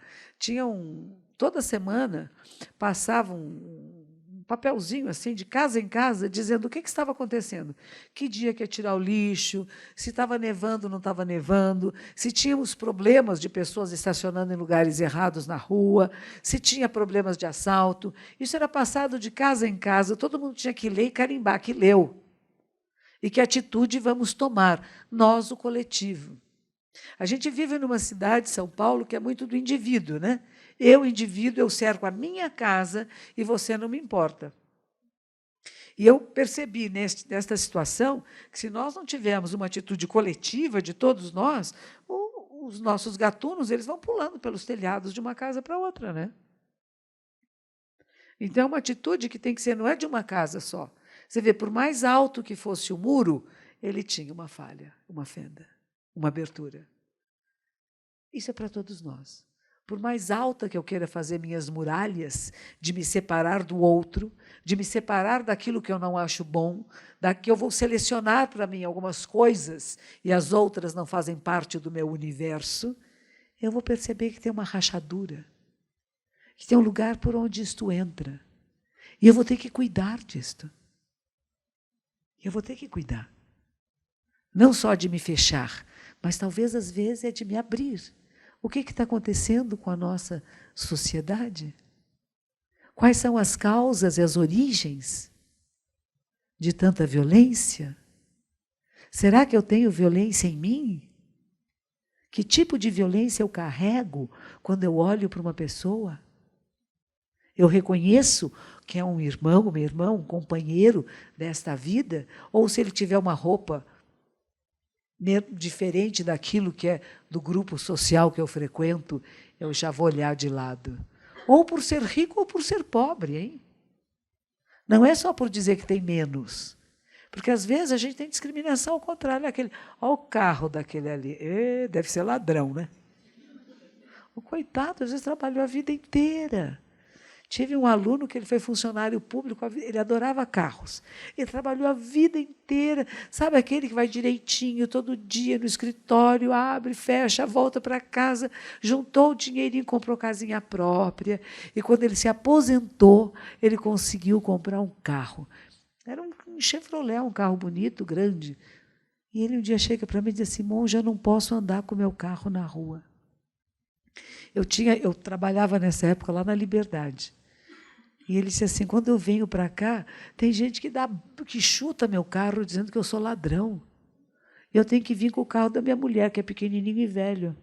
toda semana passava um papelzinho assim, de casa em casa, dizendo o que estava acontecendo. Que dia que ia tirar o lixo, se estava nevando ou não estava nevando, se tínhamos problemas de pessoas estacionando em lugares errados na rua, se tinha problemas de assalto. Isso era passado de casa em casa, todo mundo tinha que ler e carimbar que leu. E que atitude vamos tomar? Nós, o coletivo. A gente vive numa cidade, São Paulo, que é muito do indivíduo, né? Eu, indivíduo, eu cerco a minha casa e você não me importa. E eu percebi nesta situação que, se nós não tivermos uma atitude coletiva de todos nós, os nossos gatunos eles vão pulando pelos telhados de uma casa para outra, né? Então, é uma atitude que tem que ser, não é de uma casa só. Você vê, por mais alto que fosse o muro, ele tinha uma falha, uma fenda, uma abertura. Isso é para todos nós. Por mais alta que eu queira fazer minhas muralhas, de me separar do outro, de me separar daquilo que eu não acho bom, que eu vou selecionar para mim algumas coisas e as outras não fazem parte do meu universo, eu vou perceber que tem uma rachadura, que tem um lugar por onde isto entra. E eu vou ter que cuidar disto. Eu vou ter que cuidar. Não só de me fechar, mas talvez às vezes é de me abrir. O que está acontecendo com a nossa sociedade? Quais são as causas e as origens de tanta violência? Será que eu tenho violência em mim? Que tipo de violência eu carrego quando eu olho para uma pessoa? Eu reconheço que é um irmão, uma irmã, um companheiro desta vida? Ou se ele tiver uma roupa diferente daquilo que é do grupo social que eu frequento, eu já vou olhar de lado. Ou por ser rico ou por ser pobre, hein? Não é só por dizer que tem menos. Porque, às vezes, a gente tem discriminação ao contrário. Olha o carro daquele ali. Deve ser ladrão, né? O coitado, às vezes, trabalhou a vida inteira. Tive um aluno que ele foi funcionário público, ele adorava carros. Ele trabalhou a vida inteira. Sabe aquele que vai direitinho, todo dia no escritório, abre, fecha, volta para casa, juntou o dinheirinho, comprou casinha própria. E quando ele se aposentou, ele conseguiu comprar um carro. Era um Chevrolet, um carro bonito, grande. E ele um dia chega para mim e diz assim: Monja, eu não posso andar com o meu carro na rua. Eu trabalhava nessa época lá na Liberdade. E ele disse assim: quando eu venho para cá, tem gente que chuta meu carro dizendo que eu sou ladrão. Eu tenho que vir com o carro da minha mulher, que é pequenininho e velho.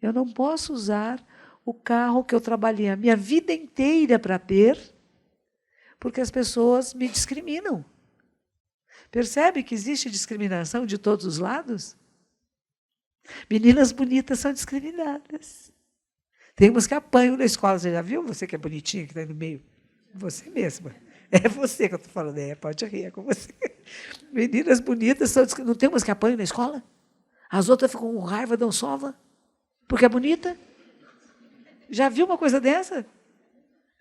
Eu não posso usar o carro que eu trabalhei a minha vida inteira para ter, porque as pessoas me discriminam. Percebe que existe discriminação de todos os lados? Meninas bonitas são discriminadas. Tem umas que apanham na escola. Você já viu? Você que é bonitinha, que está aí no meio. Você mesma. É você que eu estou falando. Pode rir, é com você. Meninas bonitas são discriminadas. Não tem umas que apanham na escola? As outras ficam com raiva, dão sova? Porque é bonita? Já viu uma coisa dessa?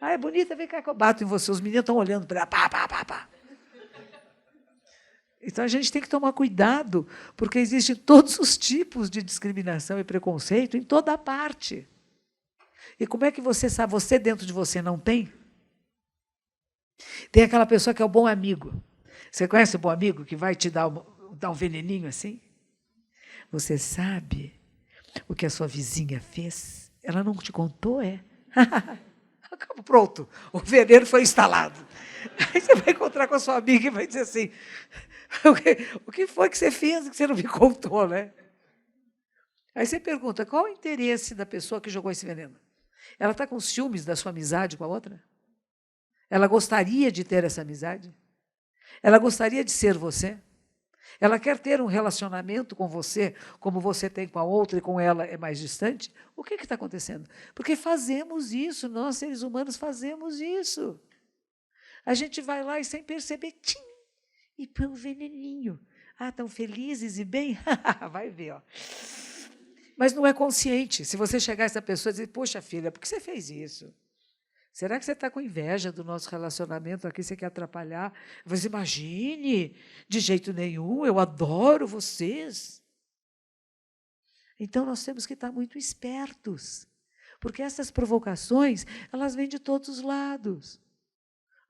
É bonita, vem cá que eu bato em você. Os meninos estão olhando para ela. Pá, pá, pá, pá. Então, a gente tem que tomar cuidado, porque existem todos os tipos de discriminação e preconceito em toda a parte. E como é que você sabe? Você dentro de você não tem? Tem aquela pessoa que é o bom amigo. Você conhece o bom amigo que vai te dar um veneninho assim? Você sabe o que a sua vizinha fez? Ela não te contou, é? Pronto, o veneno foi instalado. Aí você vai encontrar com a sua amiga e vai dizer assim: o que foi que você fez que você não me contou, né? Aí você pergunta: qual o interesse da pessoa que jogou esse veneno? Ela está com ciúmes da sua amizade com a outra? Ela gostaria de ter essa amizade? Ela gostaria de ser você? Ela quer ter um relacionamento com você, como você tem com a outra e com ela é mais distante? O que está acontecendo? Porque fazemos isso, nós seres humanos fazemos isso. A gente vai lá e sem perceber, tchim, e põe um veneninho. Estão felizes e bem? Vai ver, ó. Mas não é consciente. Se você chegar a essa pessoa e dizer: poxa, filha, por que você fez isso? Será que você está com inveja do nosso relacionamento aqui, você quer atrapalhar? Você imagine, de jeito nenhum, eu adoro vocês. Então, nós temos que estar muito espertos, porque essas provocações, elas vêm de todos os lados.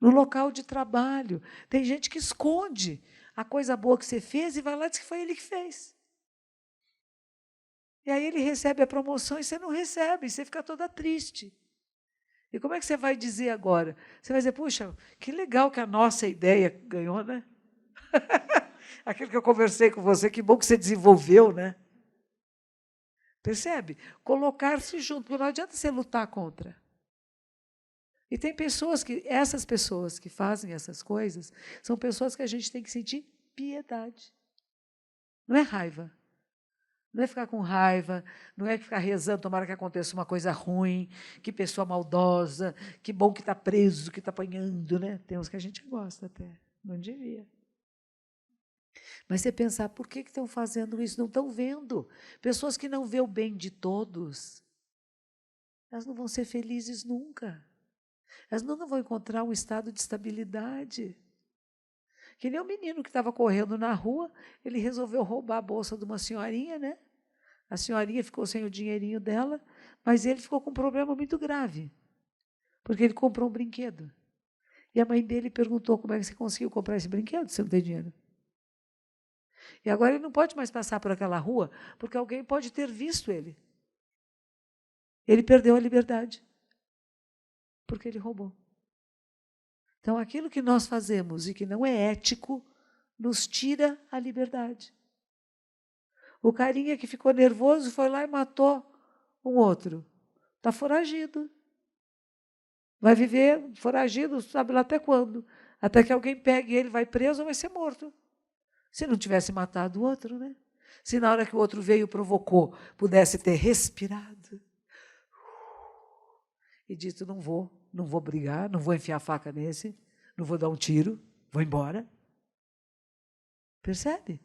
no local de trabalho. Tem gente que esconde a coisa boa que você fez e vai lá e diz que foi ele que fez. E aí ele recebe a promoção e você não recebe, e você fica toda triste. E como é que você vai dizer agora? Você vai dizer, puxa, que legal que a nossa ideia ganhou, né? Aquilo que eu conversei com você, que bom que você desenvolveu, né? Percebe? Colocar-se junto, porque não adianta você lutar contra. E tem essas pessoas que fazem essas coisas, são pessoas que a gente tem que sentir piedade. Não é raiva. Não é ficar com raiva, não é ficar rezando, tomara que aconteça uma coisa ruim, que pessoa maldosa, que bom que está preso, que está apanhando, né? Tem uns que a gente gosta até, não devia. Mas você pensar, por que estão fazendo isso? Não estão vendo. Pessoas que não vêem o bem de todos, elas não vão ser felizes nunca. Elas nunca vão encontrar um estado de estabilidade. Que nem o menino que estava correndo na rua, ele resolveu roubar a bolsa de uma senhorinha, né? A senhorinha ficou sem o dinheirinho dela, mas ele ficou com um problema muito grave, porque ele comprou um brinquedo. E a mãe dele perguntou, como é que você conseguiu comprar esse brinquedo se você não tem dinheiro? E agora ele não pode mais passar por aquela rua, porque alguém pode ter visto ele. Ele perdeu a liberdade, porque ele roubou. Então, aquilo que nós fazemos e que não é ético, nos tira a liberdade. O carinha que ficou nervoso foi lá e matou um outro. Está foragido. Vai viver foragido, sabe lá até quando? Até que alguém pegue ele, vai preso ou vai ser morto. Se não tivesse matado o outro, né? Se na hora que o outro veio e provocou, pudesse ter respirado e dito, não vou brigar, não vou enfiar a faca nesse, não vou dar um tiro, vou embora. Percebe?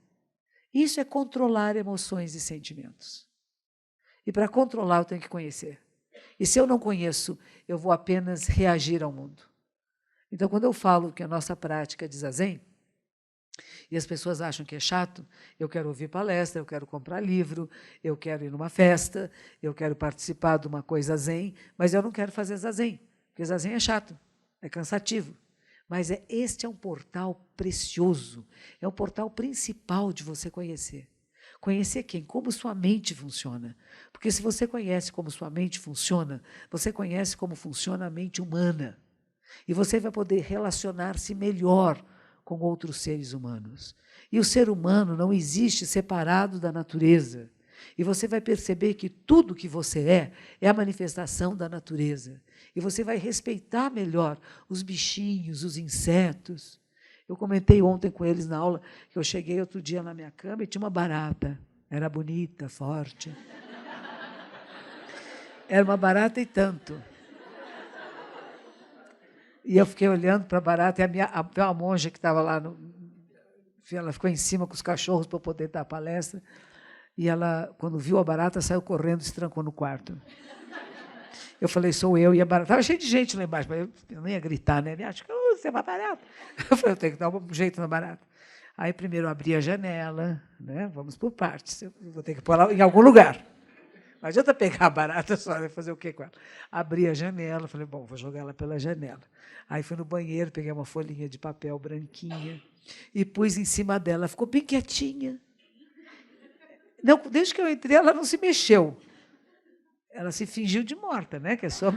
Isso é controlar emoções e sentimentos. E para controlar eu tenho que conhecer. E se eu não conheço, eu vou apenas reagir ao mundo. Então, quando eu falo que a nossa prática de zazen, e as pessoas acham que é chato, eu quero ouvir palestra, eu quero comprar livro, eu quero ir numa festa, eu quero participar de uma coisa zen, mas eu não quero fazer zazen, porque zazen é chato, é cansativo. Mas este é um portal precioso, é o portal principal de você conhecer. Conhecer quem? Como sua mente funciona. Porque se você conhece como sua mente funciona, você conhece como funciona a mente humana. E você vai poder relacionar-se melhor com outros seres humanos. E o ser humano não existe separado da natureza. E você vai perceber que tudo que você é a manifestação da natureza. E você vai respeitar melhor os bichinhos, os insetos. Eu comentei ontem com eles na aula que eu cheguei outro dia na minha cama e tinha uma barata. Era bonita, forte. Era uma barata e tanto. E eu fiquei olhando para a barata, e a monja que estava lá, ela ficou em cima com os cachorros para poder dar a palestra, e ela, quando viu a barata, saiu correndo e se trancou no quarto. Eu falei, sou eu, e a barata. Estava cheio de gente lá embaixo, mas eu não ia gritar, né? Acho que você é uma barata. Eu falei, eu tenho que dar um jeito na barata. Aí, primeiro, eu abri a janela, né? Vamos por partes, eu vou ter que pôr ela em algum lugar. Não adianta pegar a barata só, né? Fazer o quê com ela? Abri a janela, falei, bom, vou jogar ela pela janela. Aí fui no banheiro, peguei uma folhinha de papel branquinha e pus em cima dela. Ficou bem quietinha. Não, desde que eu entrei, ela não se mexeu. Ela se fingiu de morta, né? Que é só...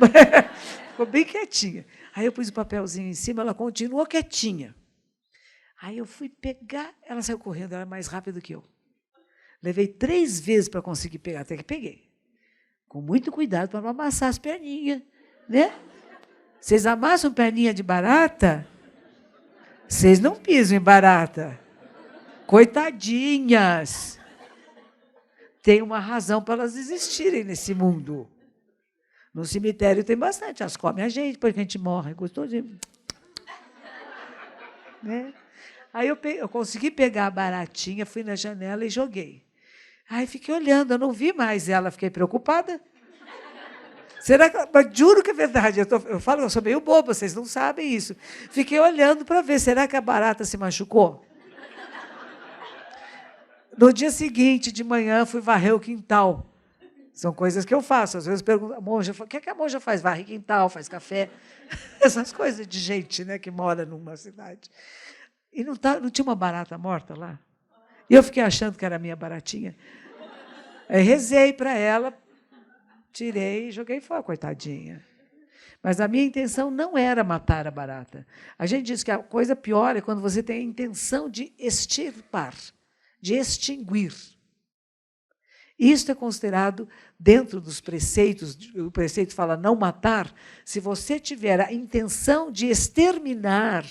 Ficou bem quietinha. Aí eu pus o papelzinho em cima, ela continuou quietinha. Aí eu fui pegar, ela saiu correndo, ela é mais rápida que eu. Levei 3 vezes para conseguir pegar, até que peguei. Com muito cuidado para não amassar as perninhas, né? Vocês amassam perninha de barata? Vocês não pisam em barata. Coitadinhas. Tem uma razão para elas existirem nesse mundo. No cemitério tem bastante. Elas comem a gente, depois que a gente morre. Gostou de... Né? Aí eu consegui pegar a baratinha, fui na janela e joguei. Aí fiquei olhando, eu não vi mais ela, fiquei preocupada. Será que... Mas juro que é verdade, eu falo que eu sou meio boba, vocês não sabem isso. Fiquei olhando para ver, será que a barata se machucou? No dia seguinte, de manhã, fui varrer o quintal. São coisas que eu faço. Às vezes pergunto, a monja, o que é que a monja faz? Varre quintal, faz café. Essas coisas de gente, né, que mora numa cidade. E não tinha uma barata morta lá? E eu fiquei achando que era a minha baratinha. Aí rezei para ela, tirei e joguei fora, coitadinha. Mas a minha intenção não era matar a barata. A gente diz que a coisa pior é quando você tem a intenção de extirpar, de extinguir. Isto é considerado, dentro dos preceitos, o preceito fala não matar, se você tiver a intenção de exterminar,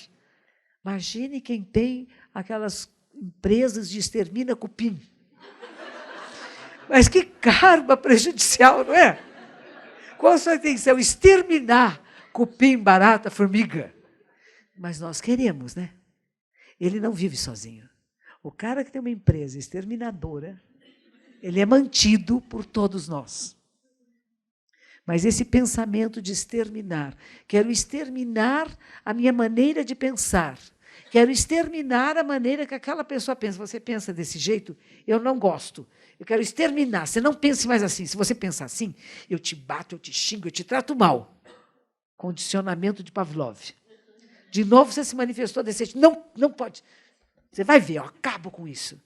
imagine quem tem aquelas empresas de extermina cupim. Mas que karma prejudicial, não é? Qual a sua intenção? Exterminar cupim, barata, formiga. Mas nós queremos, né? Ele não vive sozinho. O cara que tem uma empresa exterminadora, ele é mantido por todos nós. Mas esse pensamento de exterminar, quero exterminar a minha maneira de pensar, quero exterminar a maneira que aquela pessoa pensa. Você pensa desse jeito? Eu não gosto. Eu quero exterminar. Você não pense mais assim. Se você pensar assim, eu te bato, eu te xingo, eu te trato mal. Condicionamento de Pavlov. De novo você se manifestou desse jeito. Não, não pode. Você vai ver, eu acabo com isso.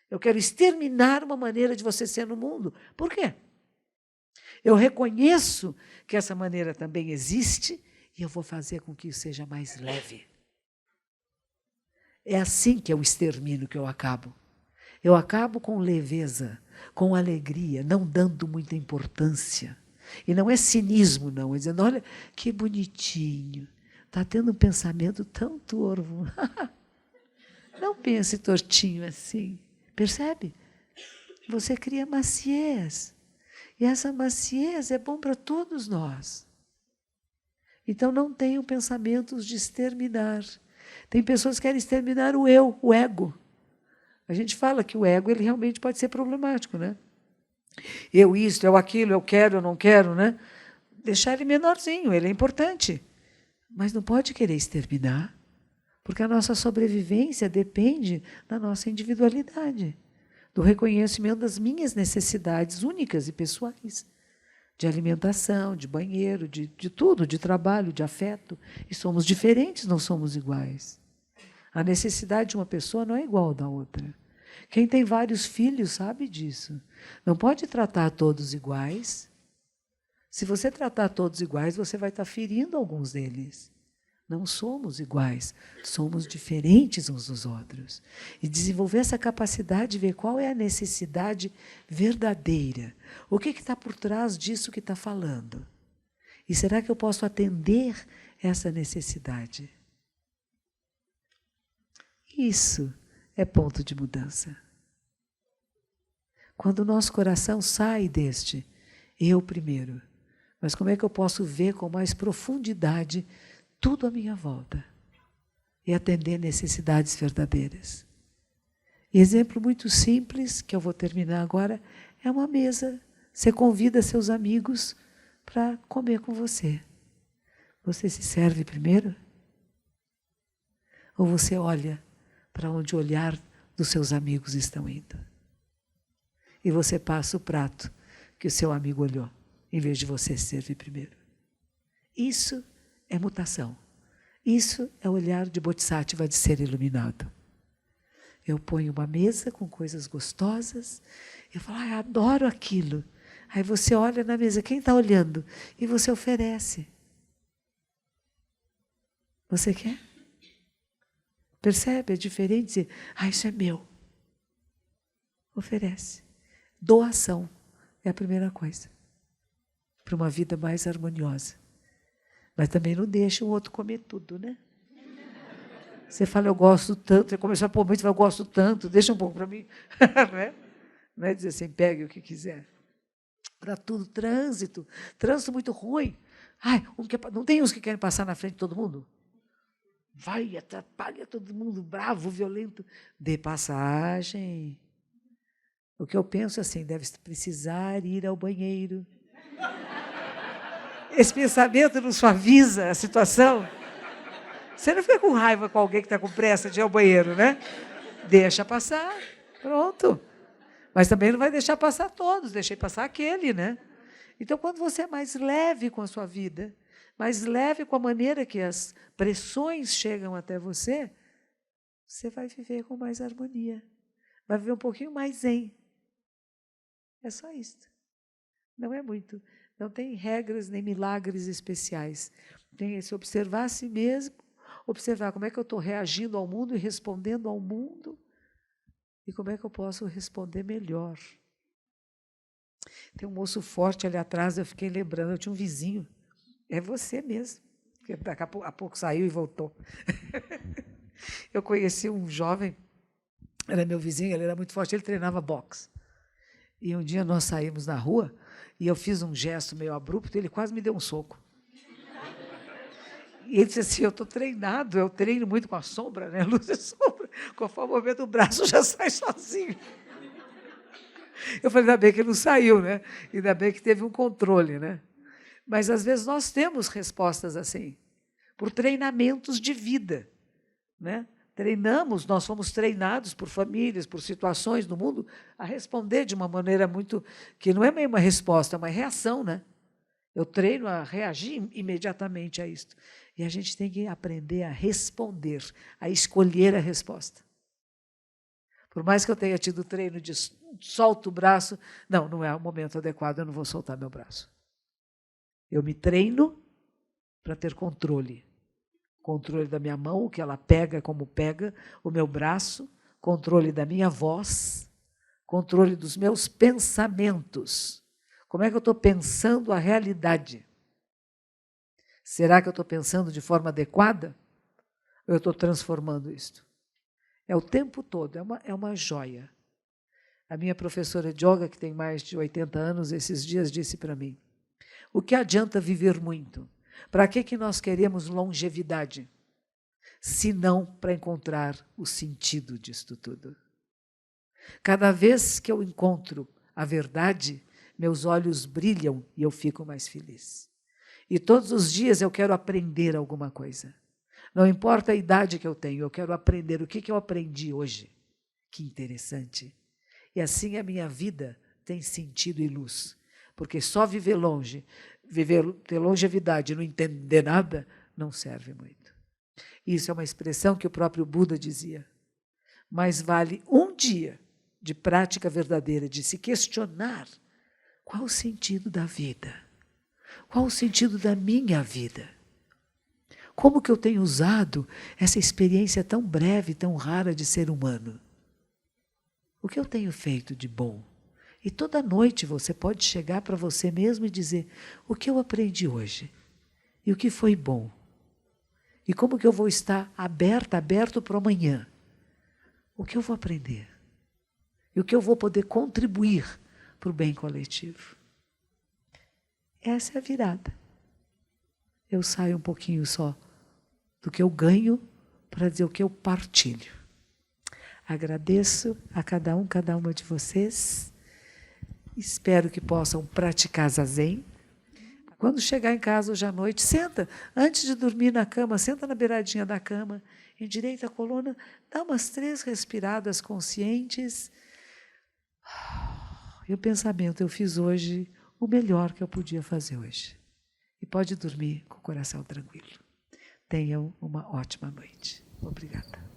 Eu quero exterminar uma maneira de você ser no mundo. Por quê? Eu reconheço que essa maneira também existe e eu vou fazer com que isso seja mais leve. É assim que eu extermino, que eu acabo. Eu acabo com leveza, com alegria, não dando muita importância. E não é cinismo, não. É dizendo, olha, que bonitinho. Está tendo um pensamento tão torvo. Não pense tortinho assim. Percebe? Você cria maciez. E essa maciez é bom para todos nós. Então não tenham pensamentos de exterminar. Tem pessoas que querem exterminar o eu, o ego. A gente fala que o ego ele realmente pode ser problemático, né? Eu isto, eu aquilo, eu quero, eu não quero, né? Deixar ele menorzinho, ele é importante. Mas não pode querer exterminar. Porque a nossa sobrevivência depende da nossa individualidade, do reconhecimento das minhas necessidades únicas e pessoais, de alimentação, de banheiro, de tudo, de trabalho, de afeto. E somos diferentes, não somos iguais. A necessidade de uma pessoa não é igual à da outra. Quem tem vários filhos sabe disso. Não pode tratar todos iguais. Se você tratar todos iguais, você vai estar ferindo alguns deles. Não somos iguais, somos diferentes uns dos outros. E desenvolver essa capacidade de ver qual é a necessidade verdadeira. O que está por trás disso que está falando? E será que eu posso atender essa necessidade? Isso é ponto de mudança. Quando o nosso coração sai deste eu primeiro, mas como é que eu posso ver com mais profundidade tudo à minha volta e atender necessidades verdadeiras. E exemplo muito simples, que eu vou terminar agora, é uma mesa. Você convida seus amigos para comer com você. Você se serve primeiro? Ou você olha para onde o olhar dos seus amigos estão indo? E você passa o prato que o seu amigo olhou, em vez de você se servir primeiro. Isso é mutação. Isso é o olhar de Bodhisattva de ser iluminado. Eu ponho uma mesa com coisas gostosas, eu falo, adoro aquilo. Aí você olha na mesa, quem está olhando? E você oferece. Você quer? Percebe? É diferente dizer, isso é meu. Oferece. Doação é a primeira coisa. Para uma vida mais harmoniosa. Mas também não deixa o outro comer tudo, né? Você fala, eu gosto tanto, você começou a pôr muito, você fala, eu gosto tanto, deixa um pouco para mim. Não é dizer assim, pegue o que quiser. Para tudo, trânsito muito ruim. Não tem uns que querem passar na frente de todo mundo? Vai, atrapalha todo mundo, bravo, violento. Dê passagem. O que eu penso assim, deve precisar ir ao banheiro. Esse pensamento não suaviza a situação. Você não fica com raiva com alguém que está com pressa de ir ao banheiro, né? Deixa passar, pronto. Mas também não vai deixar passar todos, deixei passar aquele, né? Então, quando você é mais leve com a sua vida, mais leve com a maneira que as pressões chegam até você, você vai viver com mais harmonia. Vai viver um pouquinho mais zen. É só isso. Não é muito. Não tem regras nem milagres especiais. Tem esse observar a si mesmo, observar como é que eu estou reagindo ao mundo e respondendo ao mundo, e como é que eu posso responder melhor. Tem um moço forte ali atrás, eu fiquei lembrando, eu tinha um vizinho. É você mesmo. Porque daqui a pouco saiu e voltou. Eu conheci um jovem, era meu vizinho, ele era muito forte, ele treinava boxe. E um dia nós saímos na rua e eu fiz um gesto meio abrupto e ele quase me deu um soco. E ele disse assim, eu estou treinado, eu treino muito com a sombra, né? Luz e sombra. Conforme o movimento do braço já sai sozinho. Eu falei, ainda bem que ele não saiu, né? Ainda bem que teve um controle, né? Mas às vezes nós temos respostas assim, por treinamentos de vida, né? Treinamos, nós fomos treinados por famílias, por situações no mundo, a responder de uma maneira muito, que não é meio uma resposta, é uma reação, né? Eu treino a reagir imediatamente a isto. E a gente tem que aprender a responder, a escolher a resposta. Por mais que eu tenha tido treino de solto o braço, não é o momento adequado, eu não vou soltar meu braço. Eu me treino para ter controle. Controle da minha mão, o que ela pega, como pega, o meu braço, controle da minha voz, controle dos meus pensamentos. Como é que eu estou pensando a realidade? Será que eu estou pensando de forma adequada? Ou eu estou transformando isto? É o tempo todo, é uma joia. A minha professora de yoga, que tem mais de 80 anos, esses dias disse para mim, o que adianta viver muito? Para que nós queremos longevidade? Se não para encontrar o sentido disto tudo. Cada vez que eu encontro a verdade, meus olhos brilham e eu fico mais feliz. E todos os dias eu quero aprender alguma coisa. Não importa a idade que eu tenho, eu quero aprender. O que eu aprendi hoje? Que interessante. E assim a minha vida tem sentido e luz. Porque só viver longe, ter longevidade e não entender nada, não serve muito. Isso é uma expressão que o próprio Buda dizia. Mas vale um dia de prática verdadeira, de se questionar qual o sentido da vida? Qual o sentido da minha vida? Como que eu tenho usado essa experiência tão breve, tão rara de ser humano? O que eu tenho feito de bom? E toda noite você pode chegar para você mesmo e dizer, o que eu aprendi hoje? E o que foi bom? E como que eu vou estar aberto para o amanhã? O que eu vou aprender? E o que eu vou poder contribuir para o bem coletivo? Essa é a virada. Eu saio um pouquinho só do que eu ganho para dizer o que eu partilho. Agradeço a cada uma de vocês. Espero que possam praticar zazen. Quando chegar em casa hoje à noite, senta, antes de dormir na cama, senta na beiradinha da cama, endireita a coluna, dá umas 3 respiradas conscientes. E o pensamento, eu fiz hoje o melhor que eu podia fazer hoje. E pode dormir com o coração tranquilo. Tenham uma ótima noite. Obrigada.